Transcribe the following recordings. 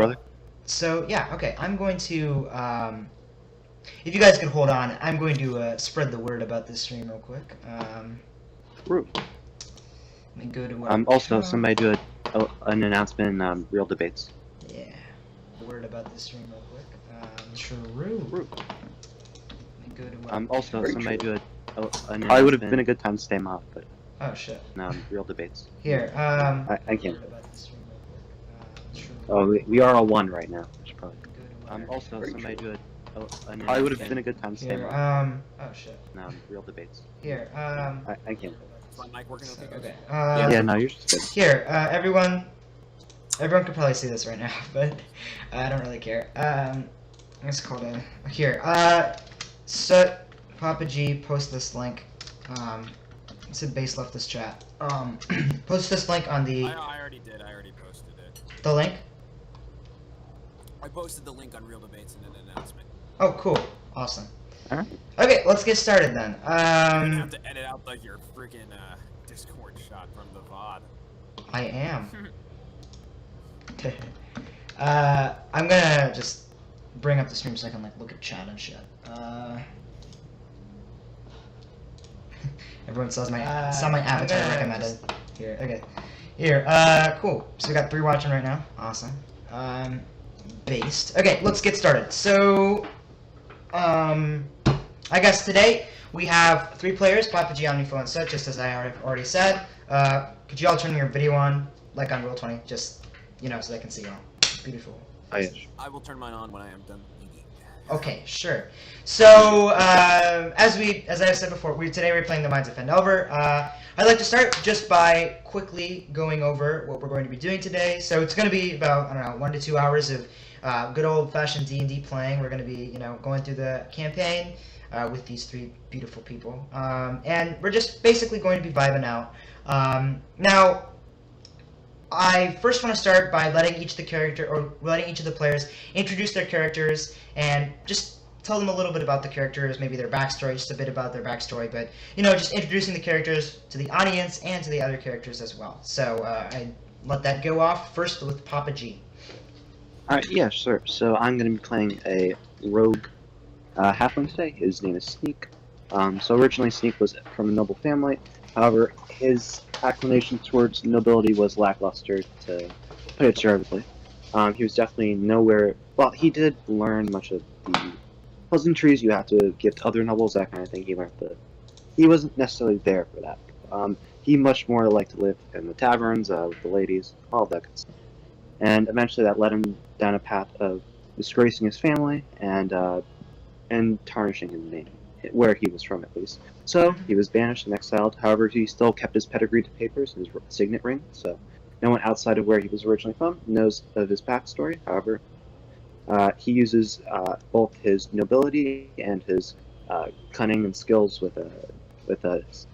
brother. So yeah, okay. I'm going to. If you guys could hold on, I'm going to spread the word about this stream real quick. Rude. Let me go to. Also, somebody do an announcement in Real Debates. Yeah. The word about this stream real quick. True. Rude. Let me go to. Also, Very somebody true. do probably would have been a good time to stay mob, but Oh shit. Real Debates. Here. I can't. Word about this stream real quick. True. Oh, we are all one right now. Which probably. Go to. Also, Very somebody true. do probably would have been a good time to stay Here. mob. Oh shit. Real Debates. Here. I can't. Is my mic working okay? Okay. Yeah, no, you're just good. Here, everyone can probably see this right now, but I don't really care. It's called a here. So 𝗱𝗶𝘀𝗁, post this link. It's in base left this chat. Post this link on the. I already did. I already posted it. The link. I posted the link on Real Debates in an announcement. Oh, cool, awesome. Alright. Okay, let's get started then. You're gonna have to edit out like your freaking Discord shot from the VOD. I am. I'm gonna just bring up the stream so I can like look at chat and shit. Everyone saw my avatar recommended. Here, okay. Here, cool. So we got 3 watching right now. Awesome. Based. Okay, let's get started. So, I guess today we have 3 players, 𝗱𝗶𝘀𝗁, 𝗱𝗶𝘀𝗁, just as I already said. Could you all turn your video on, like on Roll20, just, so they can see you all. Beautiful. Oh, yes. I will turn mine on when I am done eating. Okay, sure. So, as I said before, today we're playing the Minds of Phandelver. I'd like to start just by quickly going over what we're going to be doing today. So it's going to be about, 1 to 2 hours of good old-fashioned D&D playing. We're going to be, going through the campaign with these 3 beautiful people. And we're just basically going to be vibing out. Now, I first want to start by letting each of the players introduce their characters and just tell them a little bit about the characters, maybe their backstory, just a bit about their backstory, but just introducing the characters to the audience and to the other characters as well. So I let that go off first with 𝗱𝗶𝘀𝗁. Alright, yeah, sure. So I'm going to be playing a rogue halfling today. His name is Sneak. So originally Sneak was from a noble family. However, his inclination towards nobility was lackluster, to put it charitably. He was definitely nowhere. Well, he did learn much of the pleasantries you have to give to other nobles, that kind of thing. He learned he wasn't necessarily there for that. He much more liked to live in the taverns with the ladies, all of that good stuff. And eventually, that led him down a path of disgracing his family and tarnishing his name, where he was from at least. So he was banished and exiled. However, he still kept his pedigree to papers and his signet ring, so no one outside of where he was originally from knows of his backstory. However, he uses both his nobility and his cunning and skills with his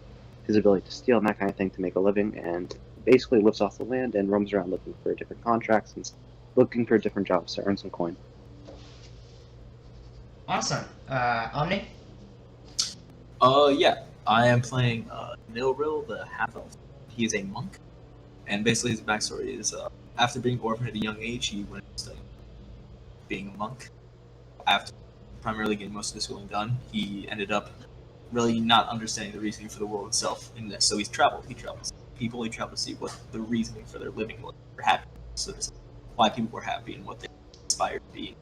ability to steal and that kind of thing to make a living, and basically lives off the land and roams around looking for different contracts and looking for different jobs to earn some coin. Awesome. Omni? Yeah, I am playing 𝗷𝗶𝘀𝗁, the half-elf. He is a monk, and basically his backstory is, after being orphaned at a young age, he went to study being a monk. After primarily getting most of his schooling done, he ended up really not understanding the reasoning for the world itself, and so he's traveled. He travels people, he traveled to see what the reasoning for their living was, for happiness, so why people were happy and what they inspired to be.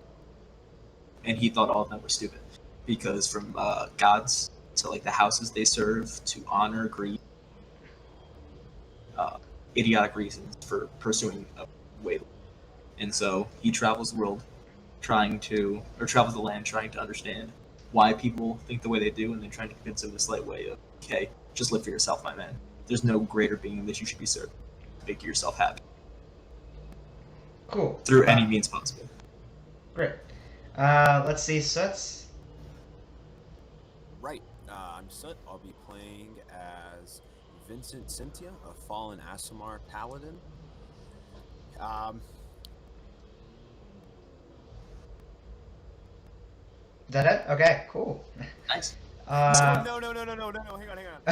And he thought all of them were stupid, because from gods to like the houses they serve to honor, greed, idiotic reasons for pursuing a way. And so he travels the world travel the land trying to understand why people think the way they do, and then trying to convince them this slight way of, okay, just live for yourself, my man. There's no greater being that you should be serving. Make yourself happy. Cool. Through any means possible. Great. Let's see, Suts. Right. I'm Sut. I'll be playing as Vincent Cynthia, a fallen Aasimar paladin. Is that it? Okay, cool. Nice. No, hang on.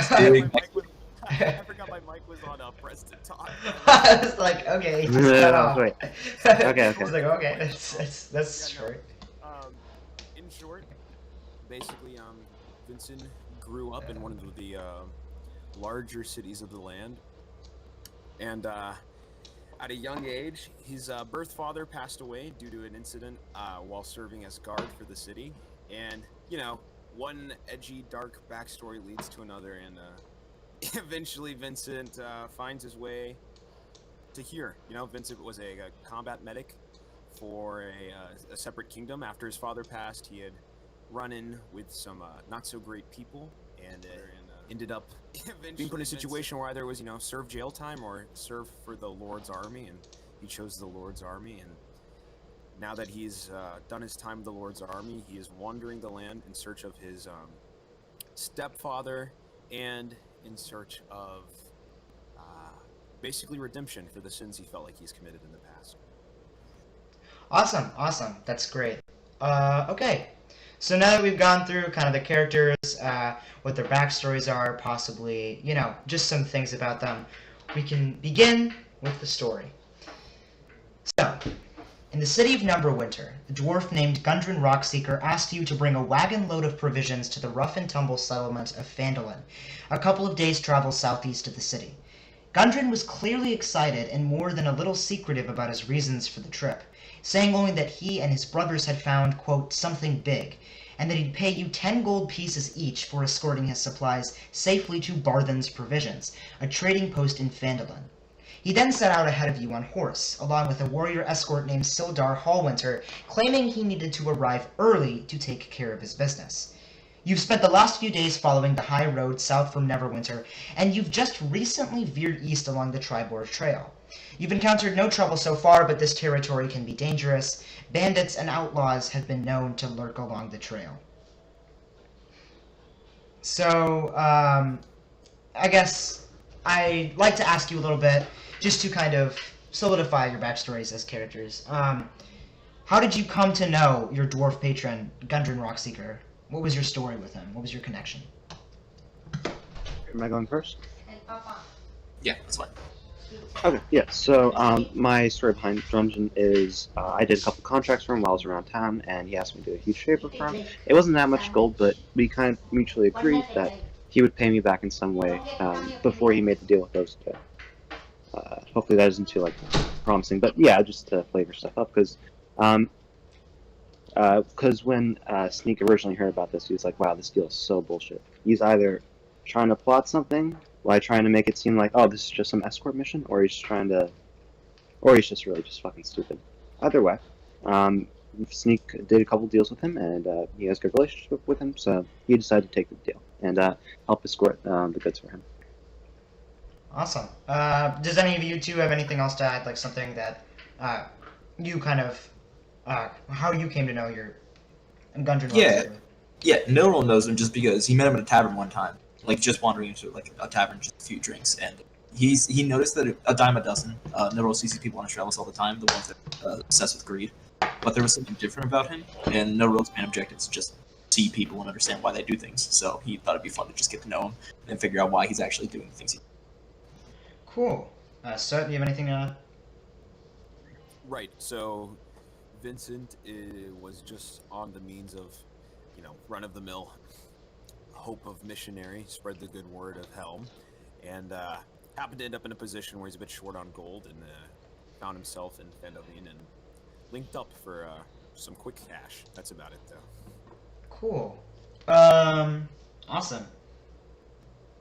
I forgot my mic was on press to talk. I was like, okay, just cut off. Wait. Okay. I was like, okay, that's short. In short, basically, Vincent grew up in one of the larger cities of the land, and at a young age, his birth father passed away due to an incident while serving as guard for the city, and one edgy, dark backstory leads to another, and eventually Vincent finds his way to here. Vincent was a combat medic for a separate kingdom. After his father passed, he had run in with some not so great people, and ended up being put in a situation where either it was serve jail time or serve for the Lord's army, and he chose the Lord's army. And now that he's done his time with the Lord's army, he is wandering the land in search of his stepfather and in search of basically redemption for the sins he felt like he's committed in the past. Awesome. That's great. Okay. So now that we've gone through kind of the characters, what their backstories are, possibly, just some things about them, we can begin with the story. So, in the city of Neverwinter, a dwarf named Gundren Rockseeker asked you to bring a wagon load of provisions to the rough-and-tumble settlement of Phandelver, a couple of days' travel southeast of the city. Gundren was clearly excited and more than a little secretive about his reasons for the trip, saying only that he and his brothers had found, quote, something big, and that he'd pay you 10 gold pieces each for escorting his supplies safely to Barthen's Provisions, a trading post in Phandelver. He then set out ahead of you on horse, along with a warrior escort named Sildar Hallwinter, claiming he needed to arrive early to take care of his business. You've spent the last few days following the high road south from Neverwinter, and you've just recently veered east along the Triboar Trail. You've encountered no trouble so far, but this territory can be dangerous. Bandits and outlaws have been known to lurk along the trail. So, I guess I'd like to ask you a little bit, just to kind of solidify your backstories as characters. How did you come to know your dwarf patron, Gundren Rockseeker? What was your story with him? What was your connection? Am I going first? Yeah, that's fine. Okay, yeah, so my story behind Gundren is I did a couple contracts for him while I was around town, and he asked me to do a huge favor for him. It wasn't that much gold, but we kind of mutually agreed that he would pay me back in some way before he made the deal with those two. Hopefully that isn't too promising, but yeah, just to flavor stuff up, because when Sneak originally heard about this, he was like, wow, this deal is so bullshit. He's either trying to plot something by trying to make it seem like, oh, this is just some escort mission, or he's just really just fucking stupid. Either way, Sneak did a couple deals with him, and he has a good relationship with him, so he decided to take the deal and help escort the goods for him. Awesome. Does any of you two have anything else to add, like something that you kind of, how you came to know your Gundren Rockseeker? Yeah, Nilrol knows him just because he met him at a tavern one time, just wandering into a tavern, just a few drinks, and he noticed that a dime a dozen. Nilrol sees these people on his travels all the time, the ones that are obsessed with greed, but there was something different about him, and Nilrol's main objective is just see people and understand why they do things, so he thought it'd be fun to just get to know him and figure out why he's actually doing the things he. Cool. So, do you have anything to add? Right, so Vincent was just on the means of, run-of-the-mill hope of missionary, spread the good word of Helm, and happened to end up in a position where he's a bit short on gold, and found himself in Phandelver and linked up for some quick cash. That's about it, though. Cool. Awesome.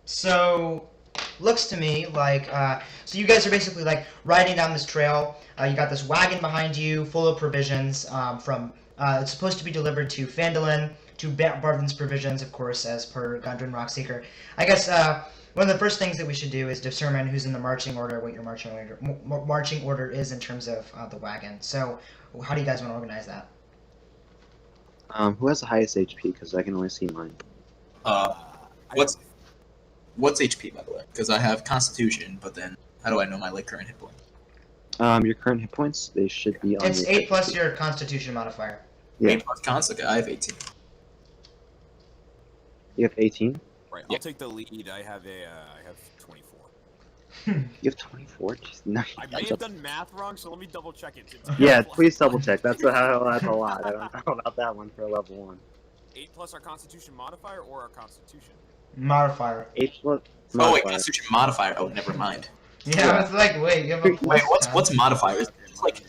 So, looks to me like, so you guys are basically like riding down this trail. You got this wagon behind you full of provisions from, it's supposed to be delivered to Phandelver, to Barvin's provisions, of course, as per Gundren Rockseeker. I guess one of the first things that we should do is determine who's in the marching order, what your marching order is in terms of the wagon. So how do you guys want to organize that? Who has the highest HP? Because I can only see mine. What's HP, by the way? Because I have Constitution, but then how do I know my current hit point? Your current hit points, they should be on. It's 8 plus your Constitution modifier. Yeah. 8 plus Cons. Okay, I have 18. You have 18. Right. I'll take the lead. I have 24. You have 24. Jeez, no, I may have done math wrong, so let me double check it. yeah, please double check. That's a lot. I don't know about that one for level 1. 8 plus our Constitution modifier or our Constitution? Modifier. 8 plus. Oh wait, Constitution modifier. Oh, never mind. Yeah, I was like, wait, you have a Wait, what's modifier? It's like.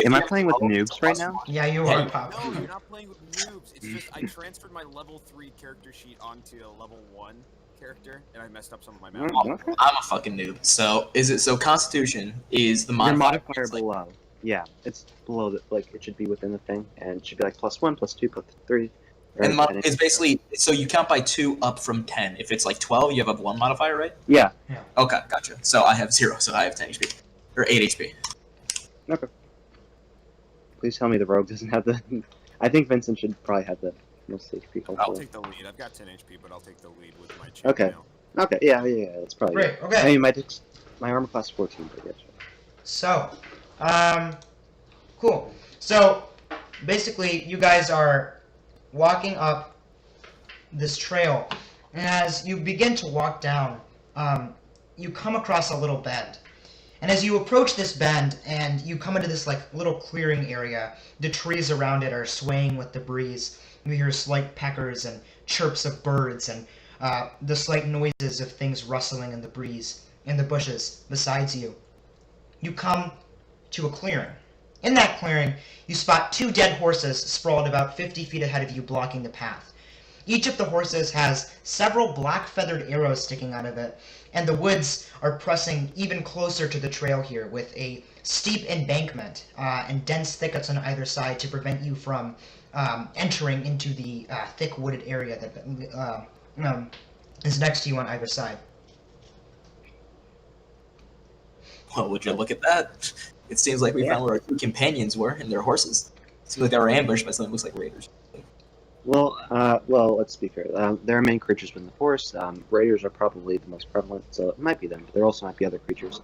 Am I playing with noobs right now? Yeah, you are, No, Pop. you're not playing with noobs. It's just I transferred my level 3 character sheet onto a level 1 character, and I messed up some of my math. Okay. I'm a fucking noob. So Constitution is the Your modifier. modifier It's like- below. Yeah, it's below the, like, it should be within the thing, and it should be like +1, +2, +3. And the mod is basically, so you count by 2 up from 10. If it's like 12, you have a 1 modifier, right? Yeah. Okay, gotcha. So I have 0, so I have 10 HP. Or 8 HP. Okay. Please tell me the rogue doesn't have the. I think Vincent should probably have the most HP. I'll Hopefully. take the lead. I've got 10 HP, but I'll take the lead with my chain Okay. mail. Okay. Yeah. That's probably. Great, Good. okay. I mean, my armor class is 14, but yeah. Sure. So, cool. So, basically, you guys are walking up this trail, and as you begin to walk down, you come across a little bend. And as you approach this bend, and you come into this like little clearing area, the trees around it are swaying with the breeze. You hear slight peckers and chirps of birds, and the slight noises of things rustling in the breeze, in the bushes besides you. You come to a clearing. In that clearing, you spot 2 dead horses sprawled about 50 feet ahead of you, blocking the path. Each of the horses has several black-feathered arrows sticking out of it, and the woods are pressing even closer to the trail here with a steep embankment and dense thickets on either side to prevent you from entering into the thick wooded area that is next to you on either side. Well, would you look at that? It seems like we found where our 2 companions were and their horses. It seems like they were ambushed by something that looks like raiders. Well, let's be fair. There are main creatures within the forest. Raiders are probably the most prevalent, so it might be them. But there also might be other creatures.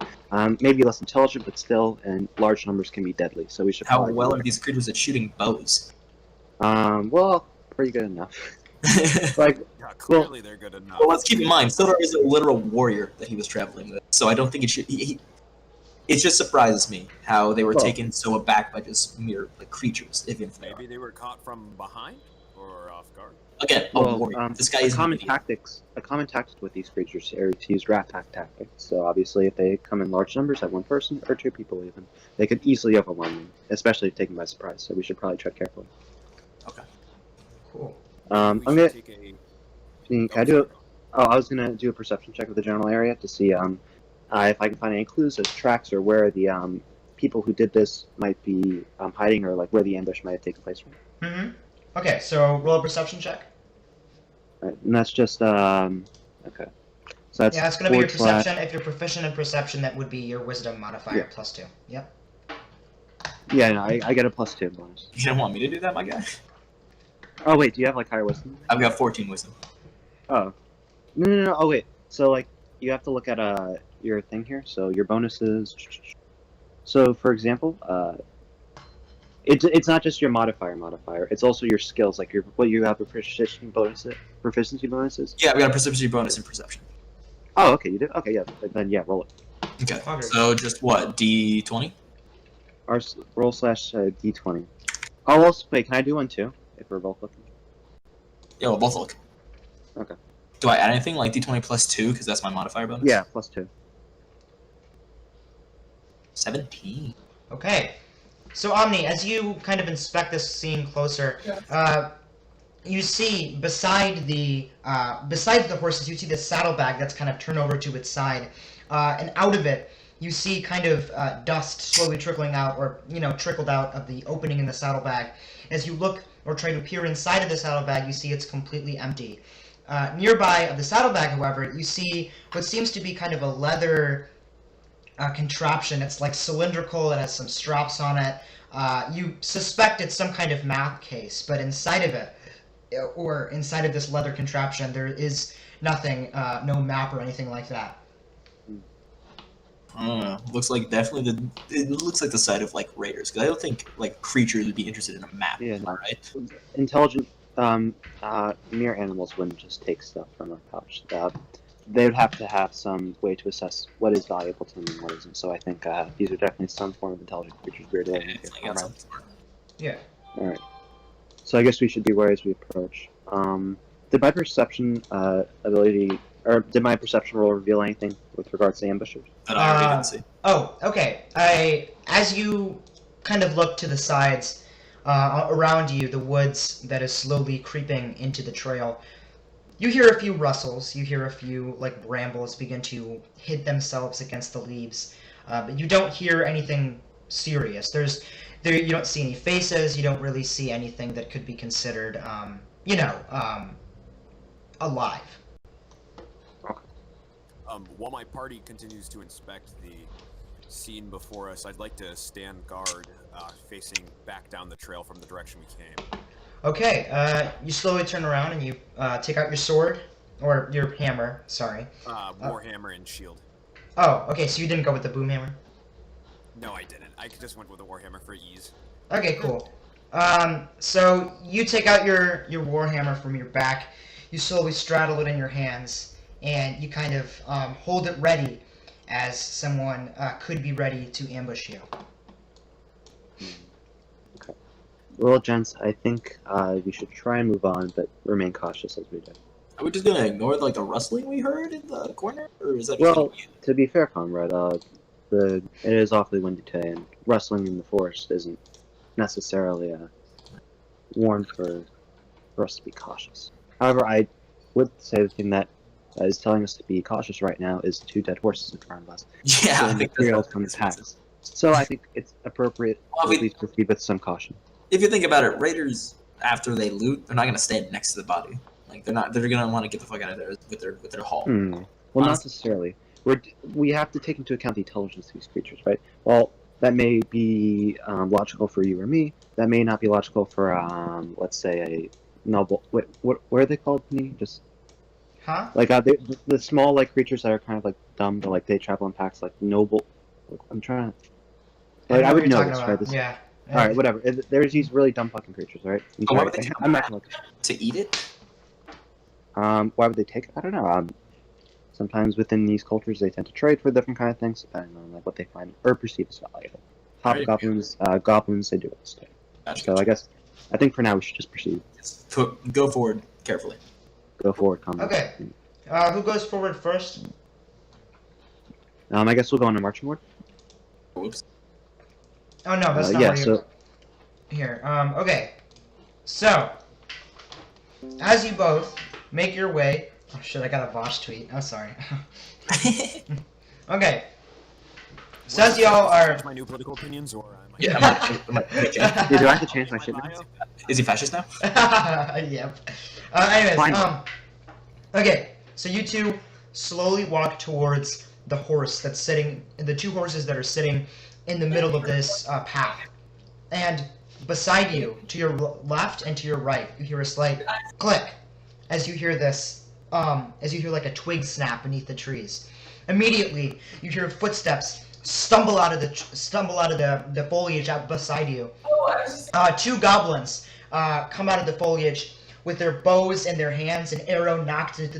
Maybe less intelligent, but still, and large numbers can be deadly. So we should. How well are these creatures at shooting bows? Well, pretty good enough. Like, Yeah, clearly they're good enough. Well, let's keep in mind, Sildar is a literal warrior that he was traveling with, so I don't think it should. It just surprises me how they were taken so aback by just mere creatures, if they are. Maybe they were caught from behind or off guard. Again, a warrior. This guy is a common tactic with these creatures is to use rat pack tactics. So obviously, if they come in large numbers at 1 person or 2 people, even they could easily overwhelm them, especially if taken by surprise. So we should probably tread carefully. Okay. Cool. I'm We gonna. should take a... Can I do it? Oh, I was gonna do a perception check of the general area to see if I can find any clues as tracks or where the people who did this might be hiding, or like where the ambush might have taken place from. Mm-hmm. Okay, so roll a perception check. Right, and that's just okay. So that's Yeah, it's going to be your /. perception. If you're proficient in perception, that would be your wisdom modifier Yeah. +2. Yep. Yeah, no, I get a +2 bonus. You don't want me to do that, my guy? Oh wait, do you have like higher wisdom? I've got 14 wisdom. Oh, no. Oh wait, so like you have to look at your thing here. So your bonuses. So for example, it's not just your modifier. It's also your skills, like what you have proficiency bonuses. Yeah, we got a perception bonus in perception. Oh, okay, you do. Okay, yeah. Then yeah, roll it. Okay. Okay. So just what? D20? Roll /d20. Oh, also, wait, can I do one too? If we're both looking. Yeah, we'll both look. Okay. Do I add anything like D20 +2 because that's my modifier bonus? Yeah, +2. 17. Okay. So, Omni, as you kind of inspect this scene closer, you see besides the horses, you see the saddlebag that's kind of turned over to its side, and out of it you see kind of dust slowly trickling out, or trickled out of the opening in the saddlebag. As you look or try to peer inside of the saddlebag, you see it's completely empty. Nearby of the saddlebag, however, you see what seems to be kind of a leather contraption. It's like cylindrical. It has some straps on it. You suspect it's some kind of map case, but inside of it, or inside of this leather contraption, there is nothing, no map or anything like that. Looks like definitely it looks like the side of like raiders, because I don't think like creatures would be interested in a map. Yeah, no. Right? Intelligent, mere animals wouldn't just take stuff from a pouch. They would have to have some way to assess what is valuable to them and what isn't. So I think these are definitely some form of intelligent creatures we're dealing with here. Yeah. All right. So I guess we should be wary as we approach. Did my perception ability, or did my perception roll reveal anything with regards to ambushers? That I already didn't see. Oh, okay. As you kind of look to the sides, around you, the woods that is slowly creeping into the trail, you hear a few rustles. You hear a few like brambles begin to hit themselves against the leaves, but you don't hear anything serious. You don't see any faces. You don't really see anything that could be considered, alive. While my party continues to inspect the scene before us, I'd like to stand guard, facing back down the trail from the direction we came. Okay, you slowly turn around and you take out your sword, or your hammer, sorry. Warhammer and shield. Oh, okay, so you didn't go with the boom hammer? No, I didn't. I just went with the Warhammer for ease. Okay, cool. So you take out your warhammer from your back, you slowly straddle it in your hands, and you kind of hold it ready as someone could be ready to ambush you. Okay. Well, gents, I think we should try and move on, but remain cautious as we do. Are we just gonna ignore like the rustling we heard in the corner, or is that just Well, to be fair, comrade, it is awfully windy today, and rustling in the forest isn't necessarily warned for us to be cautious. However, I would say the thing that is telling us to be cautious right now is 2 dead horses in front of us. Yeah, I think materials from the past. So I think it's appropriate to at least proceed with some caution. If you think about it, raiders after they loot, they're not gonna stand next to the body. Like they're gonna want to get the fuck out of there with their haul. Well, not necessarily. We have to take into account the intelligence of these creatures, right? Well, that may be logical for you or me. That may not be logical for, let's say, a noble. What are they called? Me, just. Huh? Like the small like creatures that are kind of like dumb, but like they travel in packs, like noble. I'm trying to. Like I would know this, right? Yeah. All right, whatever. There's these really dumb fucking creatures, right? Why would they I'm not gonna look. To eat it? Why would they take it? I don't know. Sometimes within these cultures, they tend to trade for different kind of things, depending on like what they find or perceive as valuable. Hobgoblins, goblins, they do it too. So I think for now we should just proceed. Go forward carefully. Go forward, combat. Okay. Who goes forward first? I guess we'll go on a marching order. Whoops. Oh no, that's not yeah. where you... So Here. Okay. So, as you both make your way. Oh shit! I got a Vosh tweet. Oh, sorry. Okay. So as y'all are. My new political opinions, or Yeah, yeah, do I have to change my shit now? Is he fascist now? Yep. Anyways, Finally. okay. So you two slowly walk towards the horse that's sitting, the 2 horses that are sitting in the middle of this path, and beside you, to your left and to your right, you hear a slight click as you hear this. As you hear like a twig snap beneath the trees. Immediately, you hear footsteps stumble out of the foliage out beside you. 2 goblins come out of the foliage with their bows in their hands, an arrow knocked into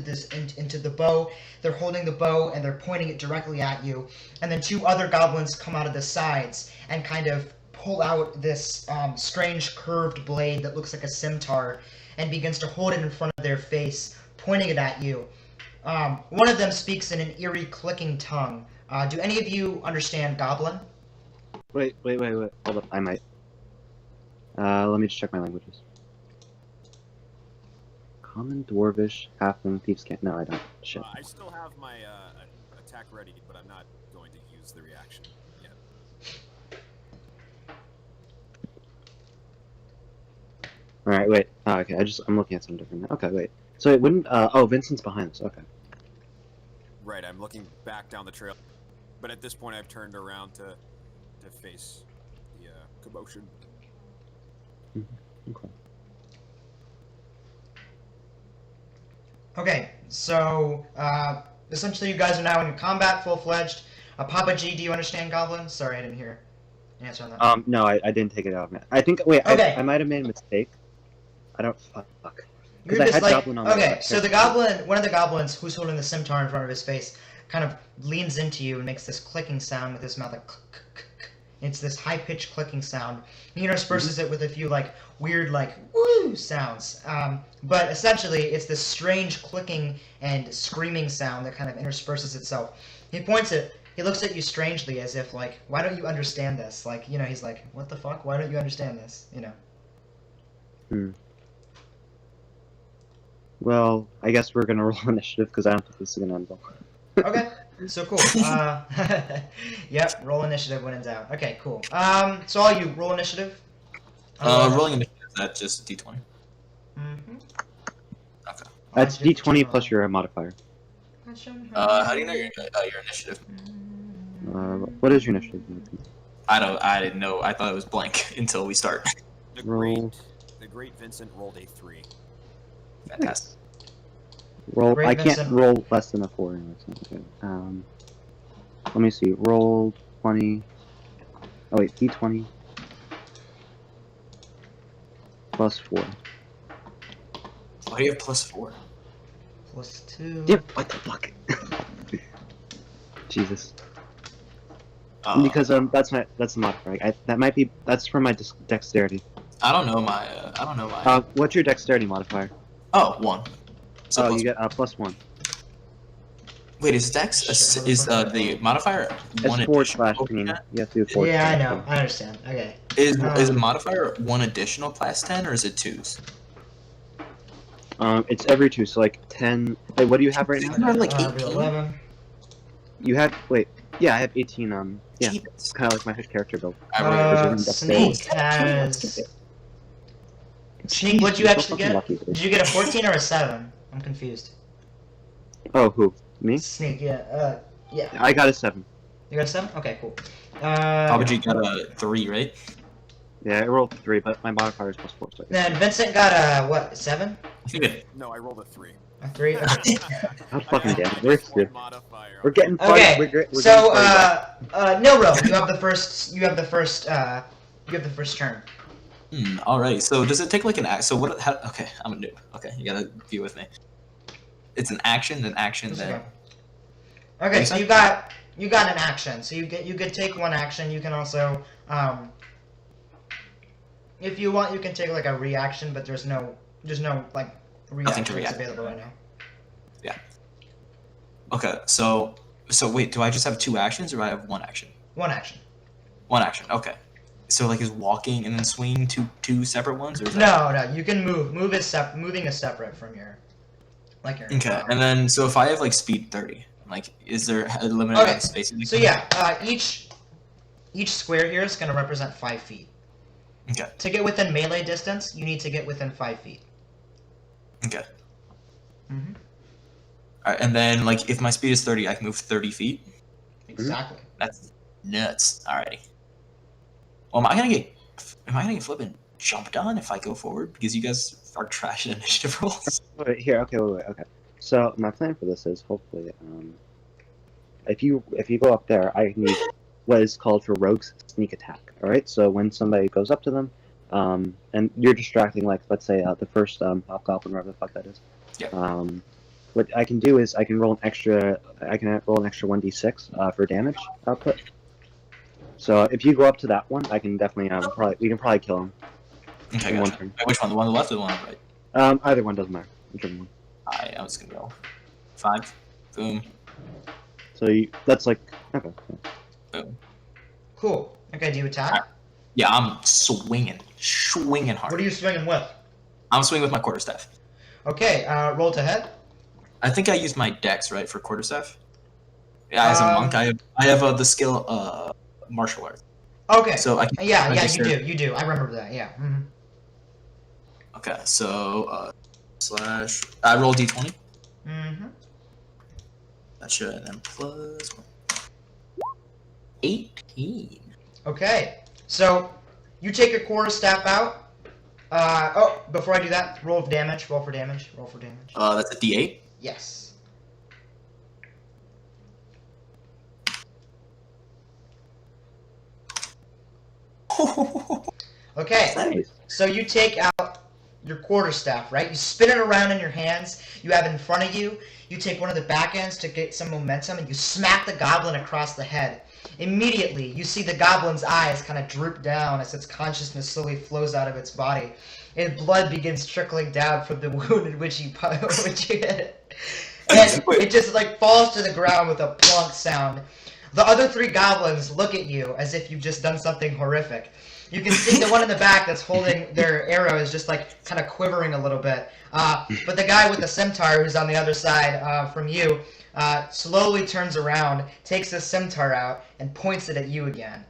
the bow. They're holding the bow and they're pointing it directly at you. And then 2 other goblins come out of the sides and kind of pull out this strange curved blade that looks like a scimitar and begins to hold it in front of their face, pointing it at you. One of them speaks in an eerie clicking tongue. Do any of you understand Goblin? Wait. Hold up, I might. Let me just check my languages. common, dwarvish, halfling, thieves can't. No, I don't. Shit. I still have my attack ready, but I'm not going to use the reaction yet. All right, wait. Oh, okay, I'm looking at something different. Okay, wait. So it wouldn't. Oh, Vincent's behind us. Okay. Right, I'm looking back down the trail, but at this point I've turned around to face the commotion. Okay. Okay, so essentially you guys are now in combat, full-fledged. 𝗱𝗶𝘀𝗁𝗁, do you understand Goblin? Sorry, I didn't hear an answer on that. No, I didn't take it out. I think. Wait, Okay. I might have made a mistake. I don't. Fuck. You're I just had like, Goblin on my okay, left so the character. goblin, one of the goblins who's holding the scimitar in front of his face, kind of leans into you and makes this clicking sound with his mouth, like, it's this high-pitched clicking sound. He intersperses it with a few, like, weird, like, woo sounds. But essentially, it's this strange clicking and screaming sound that kind of intersperses itself. He points it, he looks at you strangely as if, like, why don't you understand this? Like, you know, he's like, what the fuck? Why don't you understand this? You know. Well, I guess we're gonna roll initiative because I don't think this is gonna end well. Okay, so cool. Yep, roll initiative when in doubt. Okay, cool. So all you roll initiative. Rolling initiative, is that just a d20? Mm-hmm. Okay. That's d20 plus your modifier. How do you know your initiative? What is your initiative? I didn't know. I thought it was blank until we start. The Roll. great Vincent rolled a 3. Fantastic. Roll. Great I can't Vincent. roll less than a 4 anyway. So okay. Let me see. Roll 20. Oh wait, d20 plus 4. Why do you have +4? Plus 2. Yep. What the fuck? Jesus. Because that's the modifier. That might be that's from my dexterity. I don't know my. What's your dexterity modifier? Oh, 1. So You get +1. Wait, is dex is the modifier one It's forward additional? slash. I mean, you have to do forward Yeah, I slash. know. I understand. Okay. Is a modifier 1 additional plus 10 or is it 2s? It's every 2, so like 10. Wait, what do you have right now? You have like 18. 11. You have yeah, I have 18. Yeah, Jesus. it's kind of like my character build. Snake has. Snake, what'd you actually get? Did you get a 14 or a 7? I'm confused. Oh, who? Me? Snake, yeah. Yeah. I got a 7. You got a 7? Okay, cool. ppabg got a 3, right? Yeah, I rolled 3, but my modifier is +4. So Then Vincent got a, what, 7? I think it. No, I rolled a 3. A 3? Okay. God fucking damn it, we're screwed. Modifier. We're getting fun. Okay, We're so, getting Nilro, you have the first turn. Alright, so does it take like an act? So what? Okay, I'm a noob. Okay, you gotta be with me. It's an action, then action, then. Okay, so you got an action. So you could take one action. You can also, if you want, you can take like a reaction, but there's no like reactions available right now. Yeah. Okay, so wait, do I just have 2 actions or do I have 1 action? 1 action. 1 action. Okay. So like is walking and then swinging two separate ones, or is that... No, you can move. Moving is separate from your, like your. Okay, and then so if I have like speed 30, like is there a limited amount of space? So yeah, each square here is going to represent 5 feet. Okay. To get within melee distance, you need to get within 5 feet. Okay. Mhm. Alright, and then like if my speed is 30, I can move 30 feet. Exactly. That's nuts. Alrighty. Well, am I gonna get flipping jumped on if I go forward because you guys are trash at initiative rolls? Wait, here, okay. So my plan for this is hopefully, if you go up there, I need what is called for rogue's sneak attack. All right. So when somebody goes up to them, and you're distracting, like let's say the first hobgoblin, whatever the fuck that is. Yeah. What I can do is I can roll an extra 1d6 for damage output. So if you go up to that one, I can definitely we can probably kill him. Okay, in gotcha. one turn. Wait, which one? The one on the left or the one on the right? Either one doesn't matter. Whichever one. I was gonna go 5. Boom. So that's like okay. Boom. Cool. Okay, do you attack? Yeah, I'm swinging hard. What are you swinging with? I'm swinging with my quarterstaff. Okay, roll to hit. I think I used my dex, right, for quarterstaff? Yeah, as a monk, I have the skill martial arts. Okay. So I can Yeah, register. you do. I remember that. Yeah. Mhm. Okay, so slash. I roll d20. Mhm. That should, and then plus 18. Okay. So you take your quarterstaff out. Before I do that, roll for damage. Roll for damage. Roll for damage. That's a d8. Yes. Okay. Nice. So you take out your quarterstaff, right? You spin it around in your hands. You have it in front of you. You take one of the back ends to get some momentum, and you smack the goblin across the head. Immediately, you see the goblin's eyes kind of droop down as its consciousness slowly flows out of its body. And blood begins trickling down from the wound in which you hit it. And it just like falls to the ground with a plunk sound. The other 3 goblins look at you as if you've just done something horrific. You can see the one in the back that's holding their arrow is just like kind of quivering a little bit. But the guy with the scimitar who's on the other side from you slowly turns around, takes the scimitar out, and points it at you again.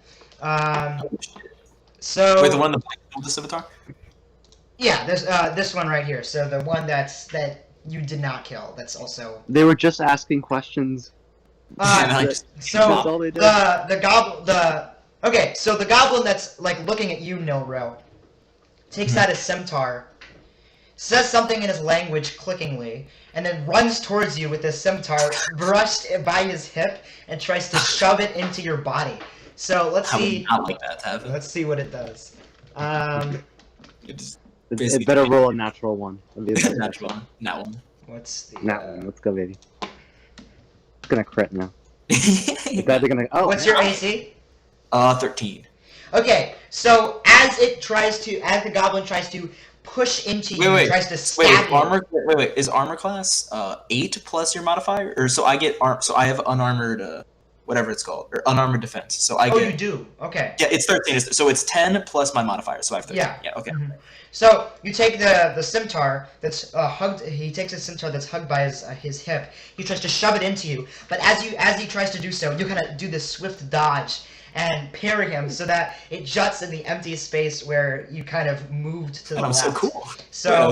So Wait, the one that with the scimitar? yeah, this one right here. So the one that you did not kill. That's also. They were just asking questions. So That's all they did. Okay, so the goblin that's like looking at you, Nilro, takes out his scimitar, says something in his language clickingly, and then runs towards you with his scimitar brushed by his hip and tries to shove it into your body. So let's see. I would not like that to happen. Let's see what it does. It better roll a natural one. Natural one. Not one. What's the? Not one. Let's go, baby. It's gonna crit now. It's either gonna. Oh. What's your AC? 13. Okay, so as the goblin tries to push into you, tries to stab you. Wait. Is armor class 8 plus your modifier, or so I get So I have unarmored, whatever it's called, or unarmored defense. So I get. You do. Okay. Yeah, it's 13. So it's 10 plus my modifier. So I have 13. Yeah. Okay. Mm-hmm. So you take the scimitar that's hugged. He takes a scimitar that's hugged by his hip. He tries to shove it into you, but as he tries to do so, you kind of do this swift dodge and parry him so that it juts in the empty space where you kind of moved to the left. So cool. So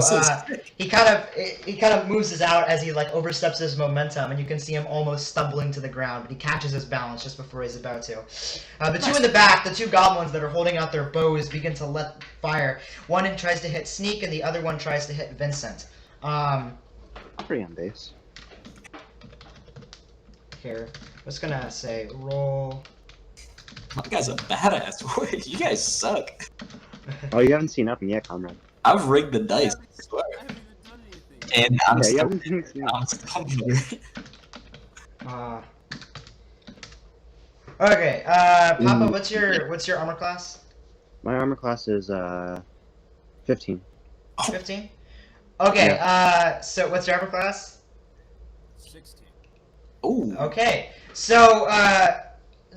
he kind of moves us out as he like oversteps his momentum, and you can see him almost stumbling to the ground, but he catches his balance just before he's about to. The two in the back, the 2 goblins that are holding out their bows, begin to let fire. One tries to hit Sneak, and the other one tries to hit Vincent. Pretty on base. Here, I'm just gonna say roll. My guy's a badass. You guys suck. Oh, you haven't seen nothing yet, comrade. I've rigged the dice. I swear. And I'm Yeah, you still. haven't seen I'm still here. Okay, Papa, what's your armor class? My armor class is 15. 15. Okay, so what's your armor class? 16. Ooh. Okay, so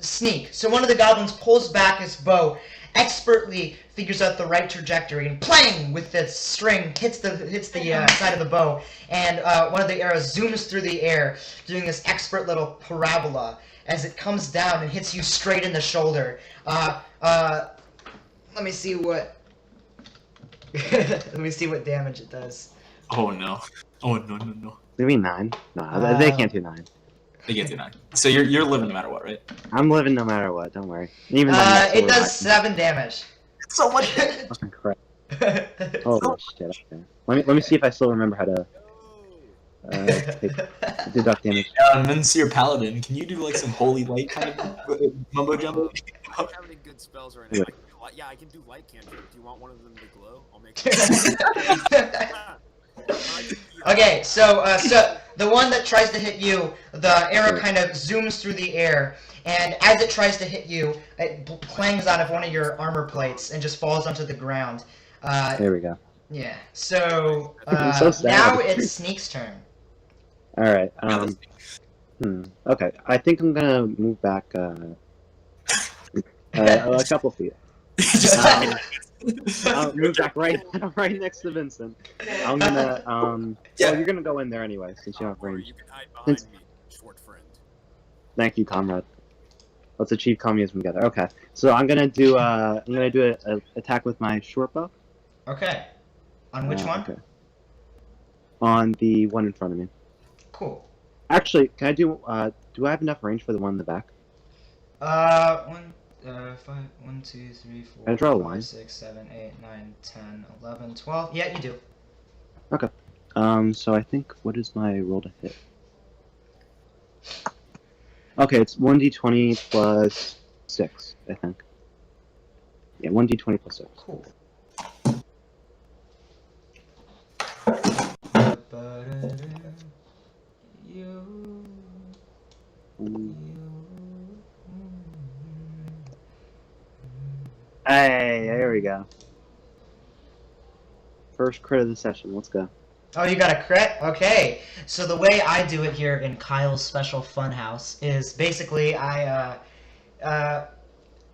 Sneak. So one of the goblins pulls back his bow, expertly figures out the right trajectory, and plang with the string hits the side of the bow, and one of the arrows zooms through the air, doing this expert little parabola as it comes down and hits you straight in the shoulder. Let me see what. Let me see what damage it does. Oh no. Oh no. Maybe 9? No, they can't do 9. They get to 9. So you're living no matter what, right? I'm living no matter what. Don't worry. Even it does 7 damage. So much. Fucking crap. Holy shit. Okay. Let me see if I still remember how to deduct damage. Monsieur Paladin, can you do like some holy light kind of mumbo jumbo? I don't have any good spells right now. Yeah. I can do light cantrip. Do you want one of them to glow? I'll make it. Okay, so the one that tries to hit you, the arrow kind of zooms through the air, and as it tries to hit you, it clangs out of one of your armor plates and just falls onto the ground. There we go. Yeah. So, so sad. now it's Sneak's turn. All right. Okay. I think I'm gonna move back a couple feet. Move back right next to Vincent. I'm gonna Yeah. Well, you're gonna go in there anyway since you have Or range. you can hide behind Since- me, short friend. Thank you, comrade. Let's achieve communism together. Okay, so I'm gonna do a attack with my short bow. Okay. On which one? Okay. On the one in front of me. Cool. Actually, can I do I have enough range for the one in the back? 1, 2, 3, 4, Can I draw a line? 5, 6, 7, 8, 9, 10, 11, 12. Yeah, you do. Okay. So I think, what is my roll to hit? Okay, it's 1d20 plus 6, I think. Yeah, 1d20 plus 6. Cool. Hey, there we go. First crit of the session, let's go. Oh, you got a crit? Okay. So the way I do it here in Kyle's special funhouse is basically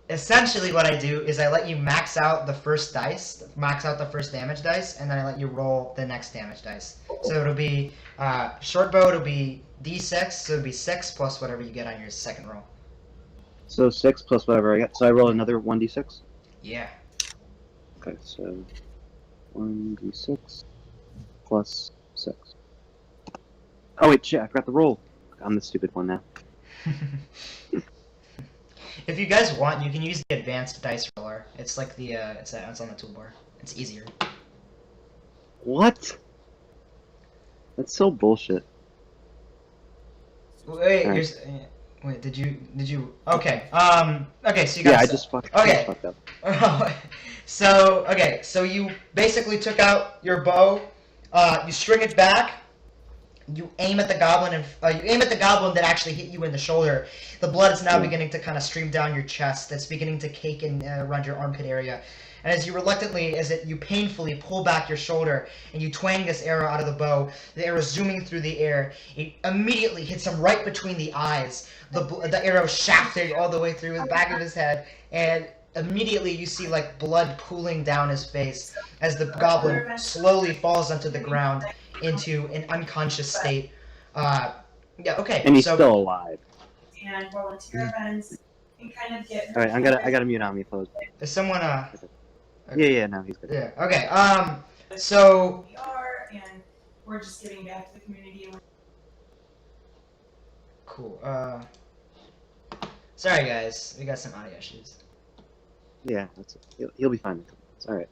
essentially what I do is I let you max out the first dice, max out the first damage dice, and then I let you roll the next damage dice. So it'll be, short bow, it'll be d6, so it'll be 6 plus whatever you get on your second roll. So 6 plus whatever I get. So I roll another 1d6? Yeah. Okay, so 1d6 plus 6. Oh wait, shit, I forgot the roll. I'm the stupid one now. If you guys want, you can use the advanced dice roller. It's like the it's on the toolbar. It's easier. What? That's so bullshit. Wait, Alright. wait, did you? Okay. Okay, so you got. Yeah, I just fucked up. So you basically took out your bow. You string it back. You aim at the goblin, and you aim at the goblin that actually hit you in the shoulder. The blood is now beginning to kind of stream down your chest. It's beginning to cake in around your armpit area. And as you painfully pull back your shoulder and you twang this arrow out of the bow, the arrow zooming through the air, it immediately hits him right between the eyes. The arrow shafted all the way through the back of his head, and immediately you see like blood pooling down his face as the goblin slowly falls onto the ground into an unconscious state. Yeah, okay. And he's still alive. And volunteer events and kind of get. Alright, I gotta mute on me, please. Is someone Yeah, no, he's good. Yeah. Okay. So. We are, and we're just giving back to the community. Cool. Sorry guys, we got some audio issues. Yeah, that's it. He'll be fine. It's alright.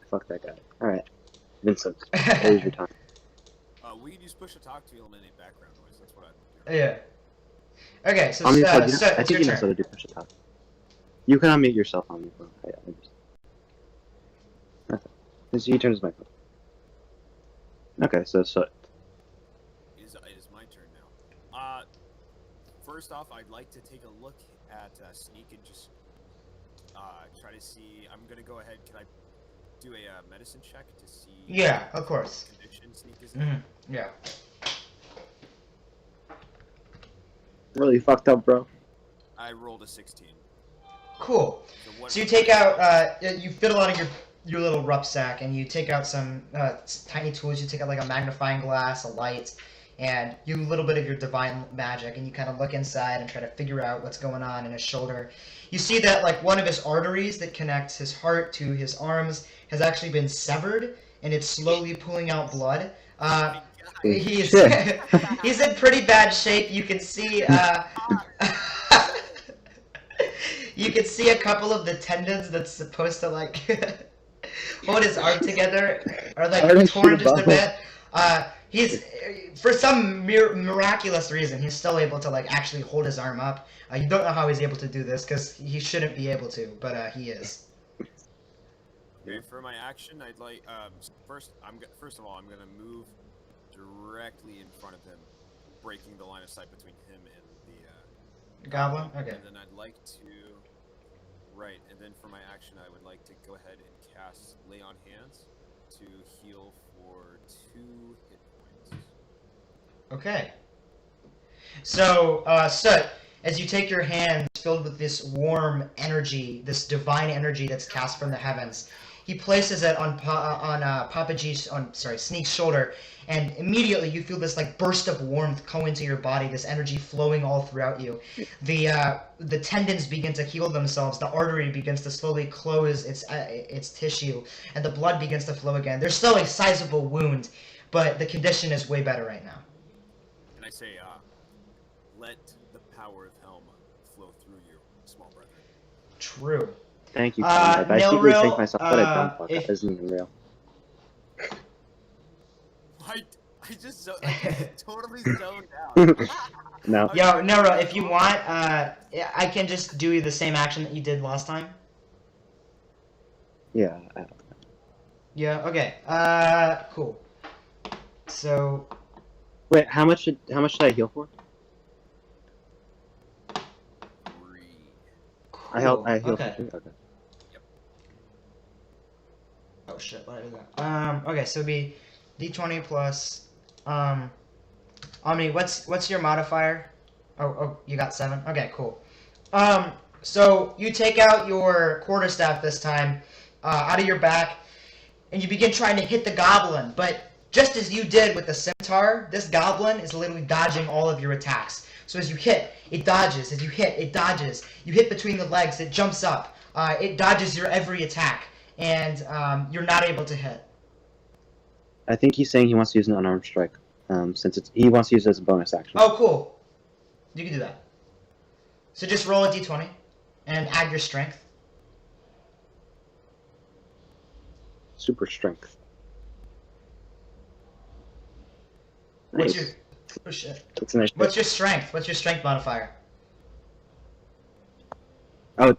Fuck that guy. Alright. Vincent, hold your time. We can use push to talk to eliminate background noise. That's what I do. Yeah. Okay, so I mean, I it's think your you know how turn. to do push to talk. You can unmute yourself on your phone. Okay. He turns his microphone. Okay, so It is my turn now. First off, I'd like to take a look at Sneak and just try to see. I'm gonna go ahead. Can I do a medicine check to see? Yeah, of course. What condition Sneak is in? Yeah. really fucked up, bro. I rolled a 16. Cool. what- So you take out, you fiddle out of your little rucksack, and you take out some tiny tools. You take out like a magnifying glass, a light, and a little bit of your divine magic, and you kind of look inside and try to figure out what's going on in his shoulder. You see that like one of his arteries that connects his heart to his arms has actually been severed, and it's slowly pulling out blood. He's Shit. he's in pretty bad shape. You can see you can see a couple of the tendons that's supposed to like hold his arm together are like torn just a bit. He's for some miraculous reason he's still able to like actually hold his arm up. You don't know how he's able to do this because he shouldn't be able to, but he is. Okay, for my action, I'd like first of all, I'm gonna move directly in front of him, breaking the line of sight between him and the Goblin? Okay. And then I'd like to and then for my action, I would like to go ahead and cast Lay on Hands to heal for 2 hit points. Okay. So, Soot, as you take your hands filled with this warm energy, this divine energy that's cast from the heavens. He places it on Sneak's shoulder, and immediately you feel this like burst of warmth go into your body, this energy flowing all throughout you. The tendons begin to heal themselves, the artery begins to slowly close its tissue, and the blood begins to flow again. There's still a sizable wound, but the condition is way better right now. And I say, let the power of Helm flow through you, small brother. True. Thank you, Conrad. I secretly Nilril, think myself, but I don't. Fuck, that isn't even real. I just totally zoned out. No. Yo, Nilril, if you want, I can just do the same action that you did last time. Yeah. Yeah. Okay. Cool. So. Wait, how much should I heal for? Cool. I healed Okay. for 3? Okay. Oh shit! What did I do that? Okay, so it'd be d20 plus. Omni, what's your modifier? Oh, you got 7. Okay, cool. So you take out your quarterstaff this time, out of your back, and you begin trying to hit the goblin. But just as you did with the scimitar, this goblin is literally dodging all of your attacks. So as you hit, it dodges. As you hit, it dodges. You hit between the legs, it jumps up. It dodges your every attack, and you're not able to hit. I think he's saying he wants to use an unarmed strike, since he wants to use it as a bonus action. Oh, cool. You can do that. So just roll a d20 and add your strength. Super strength. What's Nice. your oh shit? That's a nice. What's your strength? What's your strength modifier? Oh,